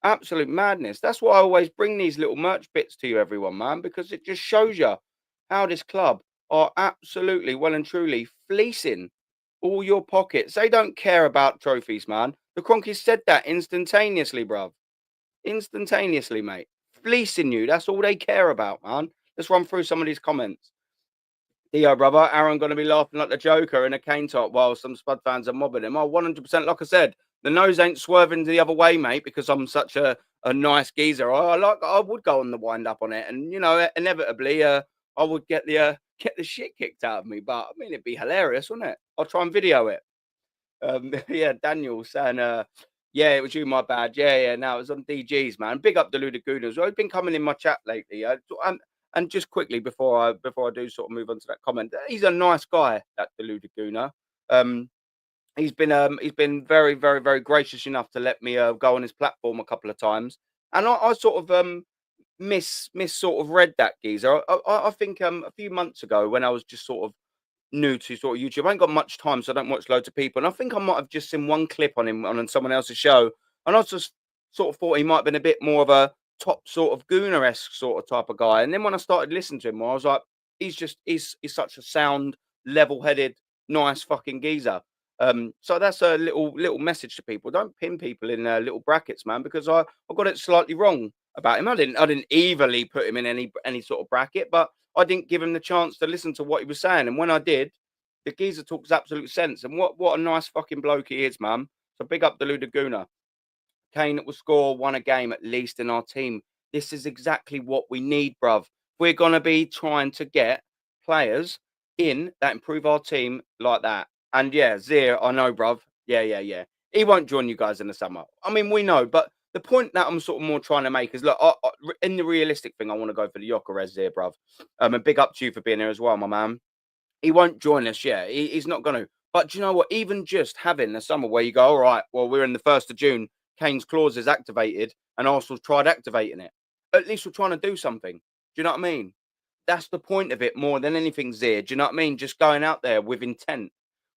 Absolute madness. That's why I always bring these little merch bits to you, everyone, man, because it just shows you how this club are absolutely well and truly fleecing all your pockets. They don't care about trophies, man. The Cronkies said that instantaneously, bruv. Instantaneously, mate. Fleecing you. That's all they care about, man. Let's run through some of these comments. Dio, brother, Aaron going to be laughing like the Joker in a cane top while some Spud fans are mobbing him. Oh, 100%. Like I said, the nose ain't swerving the other way, mate, because I'm such a nice geezer. I would go on the wind up on it, and you know, inevitably, I would get the shit kicked out of me. But I mean, it'd be hilarious, wouldn't it? I'll try and video it. Yeah, Daniel saying, yeah, it was you, my bad. Yeah. No, it was on DGs, man. Big up the Ludagooners. Well, he's been coming in my chat lately. And just quickly before I do sort of move on to that comment, he's a nice guy, that Deluda Gooner. He's been very, very, very gracious enough to let me go on his platform a couple of times, and I sort of sort of read that geezer. I think a few months ago when I was just sort of new to sort of YouTube, I ain't got much time, so I don't watch loads of people, and I think I might have just seen one clip on him on someone else's show, and I just sort of thought he might have been a bit more of a top sort of Gooner-esque sort of type of guy. And then when I started listening to him, I was like, he's such a sound, level-headed, nice fucking geezer. So that's a little message to people. Don't pin people in little brackets, man, because I got it slightly wrong about him. I didn't evilly put him in any sort of bracket, but I didn't give him the chance to listen to what he was saying. And when I did, the geezer talks absolute sense. And what a nice fucking bloke he is, man. So big up the Ludaguna. KANE will score one a game at least in our team. This is exactly what we need, bruv. We're going to be trying to get players in that improve our team like that. And yeah, Zier, I know, bruv. Yeah. He won't join you guys in the summer. I mean, we know, but the point that I'm sort of more trying to make is, look, in the realistic thing, I want to go for the Jokeres Zier, bruv. And big up to you for being here as well, my man. He won't join us, yeah. He's not going to. But do you know what? Even just having the summer where you go, all right, well, we're in the 1st of June. Kane's clause is activated and Arsenal's tried activating it. At least we're trying to do something. Do you know what I mean? That's the point of it more than anything, Zier. Do you know what I mean? Just going out there with intent.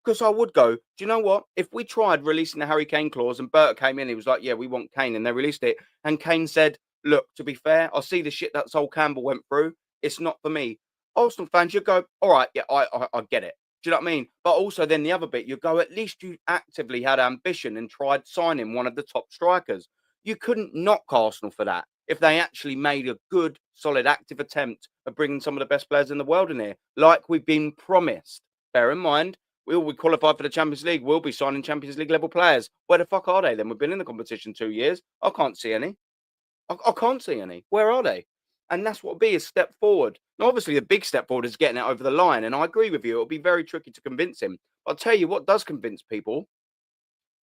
Because I would go, do you know what? If we tried releasing the Harry Kane clause and Berta came in, he was like, yeah, we want Kane. And they released it. And Kane said, look, to be fair, I see the shit that Sol Campbell went through. It's not for me. Arsenal fans, you go, all right, yeah, I get it. Do you know what I mean? But also then the other bit, you go, at least you actively had ambition and tried signing one of the top strikers. You couldn't knock Arsenal for that if they actually made a good solid, active attempt of bringing some of the best players in the world in here, like we've been promised. Bear in mind, we qualified for the Champions League. We'll be signing Champions League level players. Where the fuck are they then? We've been in the competition 2 years. I can't see any. I can't see any. Where are they? And that's what would be a step forward. Now, obviously, the big step forward is getting it over the line. And I agree with you. It'll be very tricky to convince him. I'll tell you what does convince people: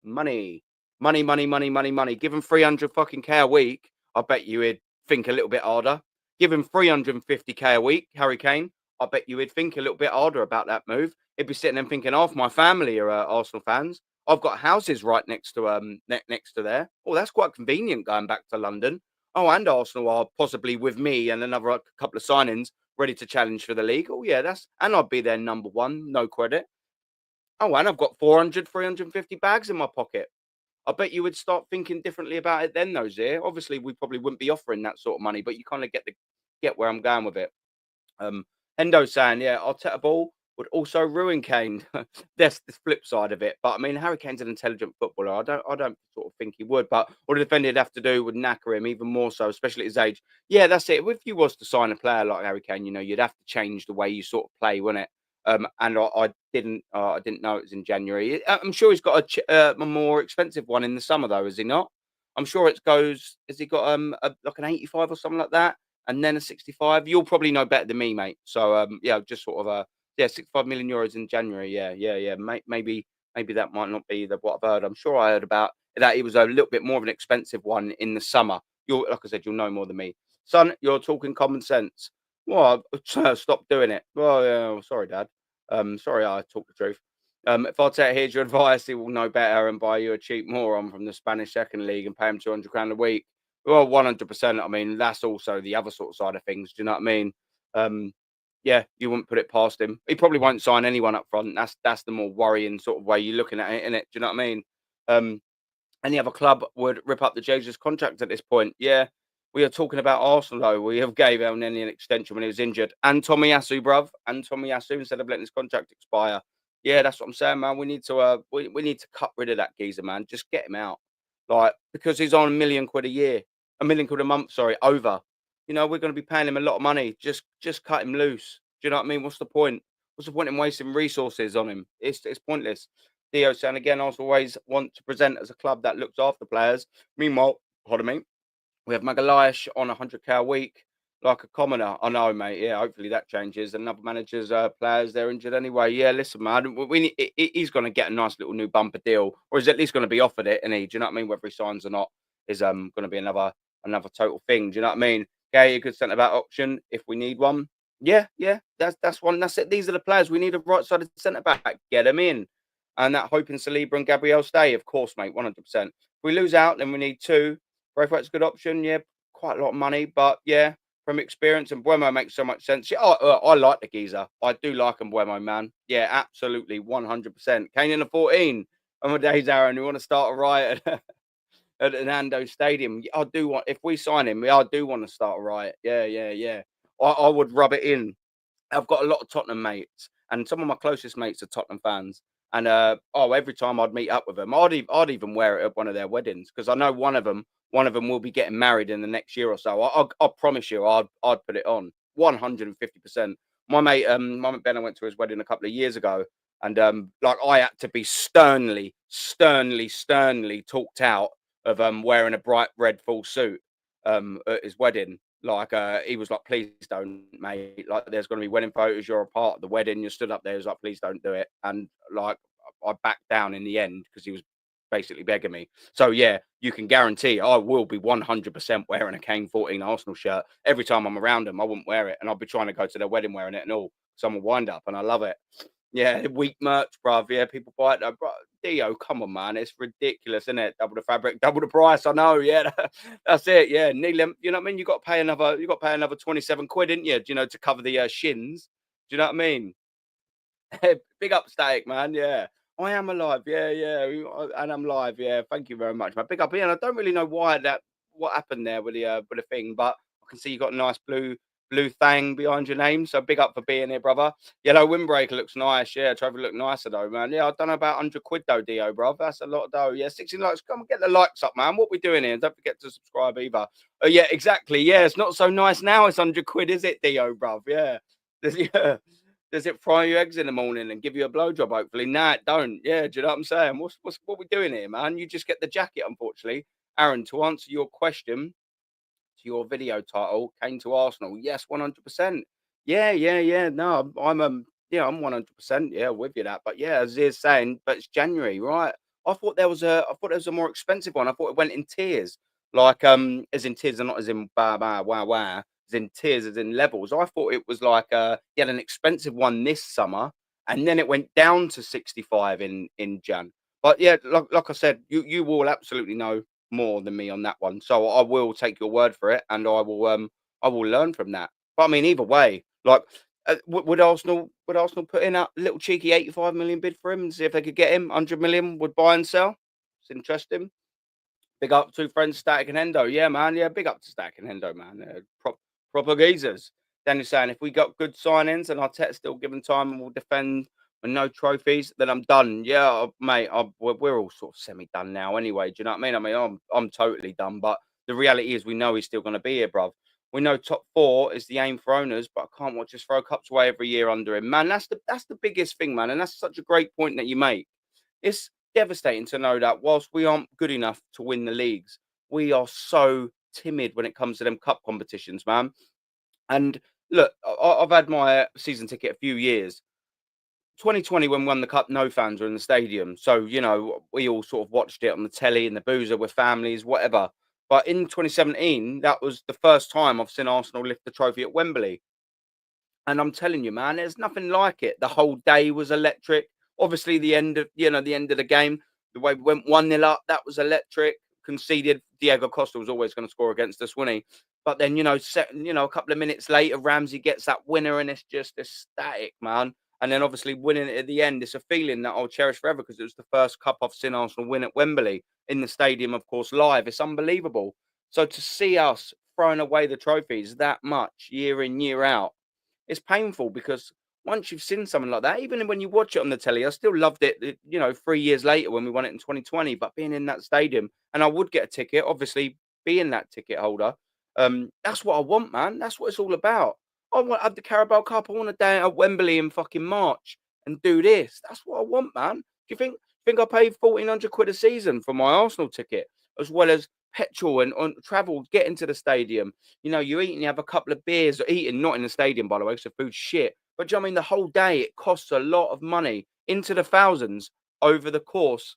money. Money, money, money, money, money. Give him 300 fucking K a week. I bet you he'd think a little bit harder. Give him 350K a week, Harry Kane. I bet you he'd think a little bit harder about that move. He'd be sitting there thinking, half my family are Arsenal fans. I've got houses right next to next to there. Oh, that's quite convenient going back to London. Oh, and Arsenal are possibly with me and another couple of signings ready to challenge for the league. Oh, yeah, and I'd be their number one, no credit. Oh, and I've got 400, 350 bags in my pocket. I bet you would start thinking differently about it then, though, Zia. Obviously, we probably wouldn't be offering that sort of money, but you kind of get where I'm going with it. Um, Hendo saying, yeah, Arteta ball would also ruin Kane. That's the flip side of it. But I mean, Harry Kane's an intelligent footballer. I don't sort of think he would. But what the defender would have to do would knacker him even more so, especially at his age. Yeah, that's it. If you was to sign a player like Harry Kane, you'd have to change the way you sort of play, wouldn't it? And I didn't know it was in January. I'm sure he's got a more expensive one in the summer, though, is he not? I'm sure it goes. Has he got like an 85 or something like that? And then a 65. You'll probably know better than me, mate. So yeah, just sort of yeah, 65 million euros in January. Yeah, yeah, yeah. Maybe that might not be what I've heard. I'm sure I heard about that. It was a little bit more of an expensive one in the summer. Like I said, you'll know more than me. Son, you're talking common sense. Well, stop doing it. Well, yeah, sorry, Dad. Sorry, I talk the truth. If Arteta hears your advice, he will know better and buy you a cheap moron from the Spanish second league and pay him £200 a week. Well, 100%. I mean, that's also the other sort of side of things. Do you know what I mean? Um, yeah, you wouldn't put it past him. He probably won't sign anyone up front. That's the more worrying sort of way you're looking at it, isn't it? Do you know what I mean? Um, any other club would rip up the Jesus contract at this point. Yeah, we are talking about Arsenal, though. We have gave El Neni an extension when he was injured. And Tomiyasu, bruv. And Tomiyasu, instead of letting his contract expire. Yeah, that's what I'm saying, man. We need to we need to cut rid of that geezer, man. Just get him out. Like, because he's on £1 million a year. £1 million a month, sorry, over. We're going to be paying him a lot of money. Just cut him loose. Do you know what I mean? What's the point? What's the point in wasting resources on him? It's pointless. Theo saying again, I always want to present as a club that looks after players. Meanwhile, pardon me, we have Magalhaes on 100K a week, like a commoner. I know, mate. Yeah, hopefully that changes. And other managers, players, they're injured anyway. Yeah, listen, man, he's going to get a nice little new bumper deal, or he's at least going to be offered it. And do you know what I mean? Whether he signs or not is going to be another total thing. Do you know what I mean? Okay, a good centre back option if we need one. Yeah, yeah, that's one. That's it. These are the players we need. A right-sided centre back. Get them in. And that hoping Saliba and Gabriel stay, of course, mate, 100%. If we lose out, then we need two. Braithwaite's a good option. Yeah, quite a lot of money, but yeah, from experience, and Buemo makes so much sense. Yeah, I like the geezer. I do like him, Buemo, man. Yeah, absolutely, 100%. Kane in the 14. On my days, Aaron, we want to start a riot at Nando Stadium. I do want, if we sign him, I do want to start a riot. Yeah, yeah, yeah. I would rub it in. I've got a lot of Tottenham mates, and some of my closest mates are Tottenham fans. And every time I'd meet up with them, I'd even wear it at one of their weddings because I know one of them will be getting married in the next year or so. I promise you, I'd put it on 150%. My mate Ben, I went to his wedding a couple of years ago, and like I had to be sternly talked out of wearing a bright red full suit at his wedding. Like he was like, please don't, mate. Like there's going to be wedding photos. You're a part of the wedding. You stood up there. He was like, please don't do it. And like I backed down in the end because he was basically begging me. So yeah, you can guarantee I will be 100% wearing a Kane 14 Arsenal shirt every time I'm around them. I wouldn't wear it, and I'll be trying to go to their wedding wearing it and all. Someone wind up, and I love it. Yeah, weak merch, bruv. Yeah, people buy it. Bro, Dio, come on, man. It's ridiculous, isn't it? Double the fabric, double the price. I know. Yeah, that's it. Yeah, nearly. You know what I mean? You got to pay another 27 quid, didn't you? To cover the shins. Do you know what I mean? Big up, Static, man. Yeah, I am alive. Yeah, yeah, and I'm live. Yeah, thank you very much, man. Big up, Ian. I don't really know what happened there with the thing, but I can see you got a nice blue blue thing behind your name. So big up for being here, brother. Yellow windbreaker looks nice. Yeah, trophy look nicer though, man. Yeah, I don't know about 100 quid though, Dio, bro. That's a lot of dough. Yeah, 16 likes. Come and get the likes up, man. What we doing here? Don't forget to subscribe either. Oh yeah, exactly. Yeah, it's not so nice now. It's 100 quid, is it, Dio, bro? Yeah. Yeah. Does it fry your eggs in the morning and give you a blowjob? Hopefully, nah, it don't. Yeah, do you know what I'm saying? What we doing here, man? You just get the jacket, unfortunately. Aaron, to answer your question, to your video title, Kane to Arsenal. Yes, 100%. Yeah, yeah, yeah. No, yeah, I'm 100%. Yeah, with you that. But yeah, as is saying, but it's January, right? I thought there was a more expensive one. I thought it went in tiers, like as in tiers and not as in ba ba wow wow, as in tiers, as in levels. I thought it was like you had an expensive one this summer, and then it went down to 65 in Jan. But yeah, like I said, you will absolutely know more than me on that one. So I will take your word for it, and I will learn from that. But I mean, either way, like, would Arsenal put in a little cheeky 85 million bid for him and see if they could get him 100 million? Would buy and sell? It's interesting. Big up to friends Static and Hendo. Yeah, man. Yeah, big up to Static and Hendo, man. Proper geezers. Danny's saying if we got good signings and Arteta's still given time and we'll defend with no trophies, then I'm done. Yeah, mate. We're all sort of semi done now anyway. Do you know what I mean? I mean, I'm totally done. But the reality is, we know he's still going to be here, bruv. We know top four is the aim for owners, but I can't watch us throw cups away every year under him, man. That's the biggest thing, man, and that's such a great point that you make. It's devastating to know that whilst we aren't good enough to win the leagues, we are so timid when it comes to them cup competitions, man. And look, I've had my season ticket a few years. 2020, when we won the cup, no fans were in the stadium. So, you know, we all sort of watched it on the telly and the boozer with families, whatever. But in 2017, that was the first time I've seen Arsenal lift the trophy at Wembley. And I'm telling you, man, there's nothing like it. The whole day was electric. Obviously, the end of the game, the way we went 1-0 up, that was electric. Conceded, Diego Costa was always going to score against us, wasn't he? But then, a couple of minutes later, Ramsey gets that winner, and it's just ecstatic, man. And then obviously winning it at the end, it's a feeling that I'll cherish forever because it was the first cup I've seen Arsenal win at Wembley in the stadium, of course, live. It's unbelievable. So to see us throwing away the trophies that much year in, year out, it's painful because once you've seen something like that, even when you watch it on the telly, I still loved it, 3 years later when we won it in 2020, but being in that stadium, and I would get a ticket, obviously being that ticket holder, that's what I want, man. That's what it's all about. I want to have the Carabao Cup. I want to day at Wembley in fucking March and do this. That's what I want, man. Do you think I paid 1,400 quid a season for my Arsenal ticket, as well as petrol and on travel, get into the stadium? You eat and you have a couple of beers, eating, not in the stadium, by the way, because the food's shit. But do you know what I mean? The whole day, it costs a lot of money, into the thousands over the course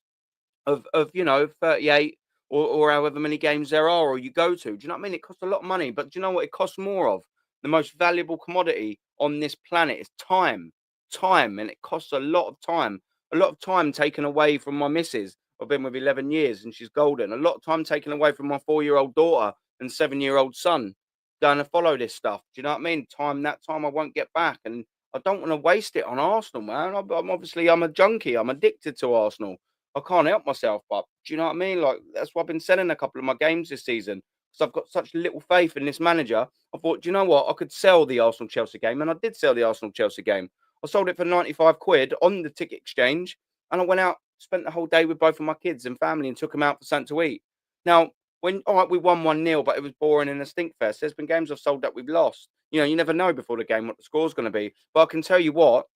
of 38 or however many games there are or you go to. Do you know what I mean? It costs a lot of money, but do you know what it costs more of? The most valuable commodity on this planet is time. Time, and it costs a lot of time. A lot of time taken away from my missus. I've been with 11 years and she's golden. A lot of time taken away from my 4-year-old daughter and 7-year-old son going to follow this stuff. Do you know what I mean? That time I won't get back. And I don't want to waste it on Arsenal, man. I'm a junkie. I'm addicted to Arsenal. I can't help myself, but do you know what I mean? Like, that's why I've been selling a couple of my games this season because I've got such little faith in this manager. I thought, do you know what? I could sell the Arsenal Chelsea game, and I did sell the Arsenal Chelsea game. I sold it for 95 quid on the ticket exchange, and I went out, spent the whole day with both of my kids and family, and took them out for something to eat. Now, all right, we won 1-0, but it was boring and a stink fest. There's been games I've sold that we've lost. You never know before the game what the score's going to be. But I can tell you what,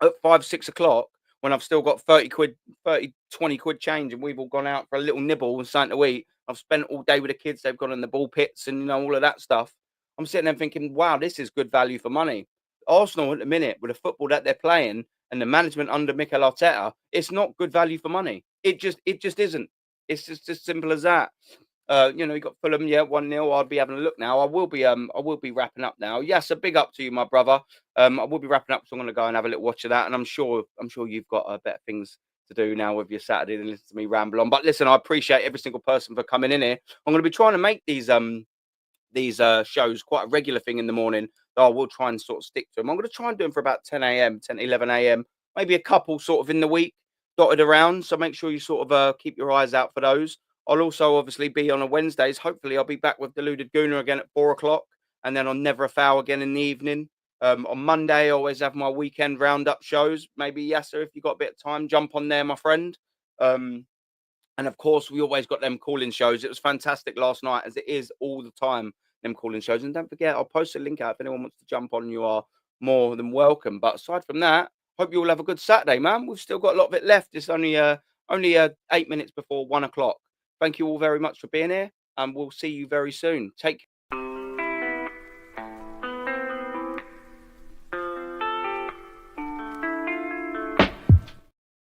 at 5, 6 o'clock, when I've still got 20 quid change and we've all gone out for a little nibble and something to eat, I've spent all day with the kids, they've gone in the ball pits and all of that stuff. I'm sitting there thinking, wow, this is good value for money. Arsenal at the minute, with the football that they're playing and the management under Mikel Arteta, it's not good value for money. It just isn't. It's just as simple as that. You got Fulham, yeah, 1-0. I'll be having a look now. I will be wrapping up now. Yes, a big up to you, my brother. I will be wrapping up, so I'm going to go and have a little watch of that. And I'm sure you've got better things to do now with your Saturday than listen to me ramble on. But listen, I appreciate every single person for coming in here. I'm going to be trying to make these shows quite a regular thing in the morning. I will try and sort of stick to them. I'm going to try and do them for about 10 a.m., 10, 11 a.m., maybe a couple sort of in the week dotted around. So make sure you sort of keep your eyes out for those. I'll also obviously be on a Wednesdays. Hopefully, I'll be back with Deluded Gooner again at 4 o'clock. and then on Never a Foul again in the evening. On Monday, I always have my weekend roundup shows. Maybe Yasser, if you got a bit of time, jump on there, my friend. Um, and of course, we always got them calling shows. It was fantastic last night, as it is all the time, them calling shows. And don't forget, I'll post a link out if anyone wants to jump on. You are more than welcome. But aside from that, hope you all have a good Saturday, man. We've still got a lot of it left. It's only 8 minutes before 1 o'clock. Thank you all very much for being here, and we'll see you very soon. Take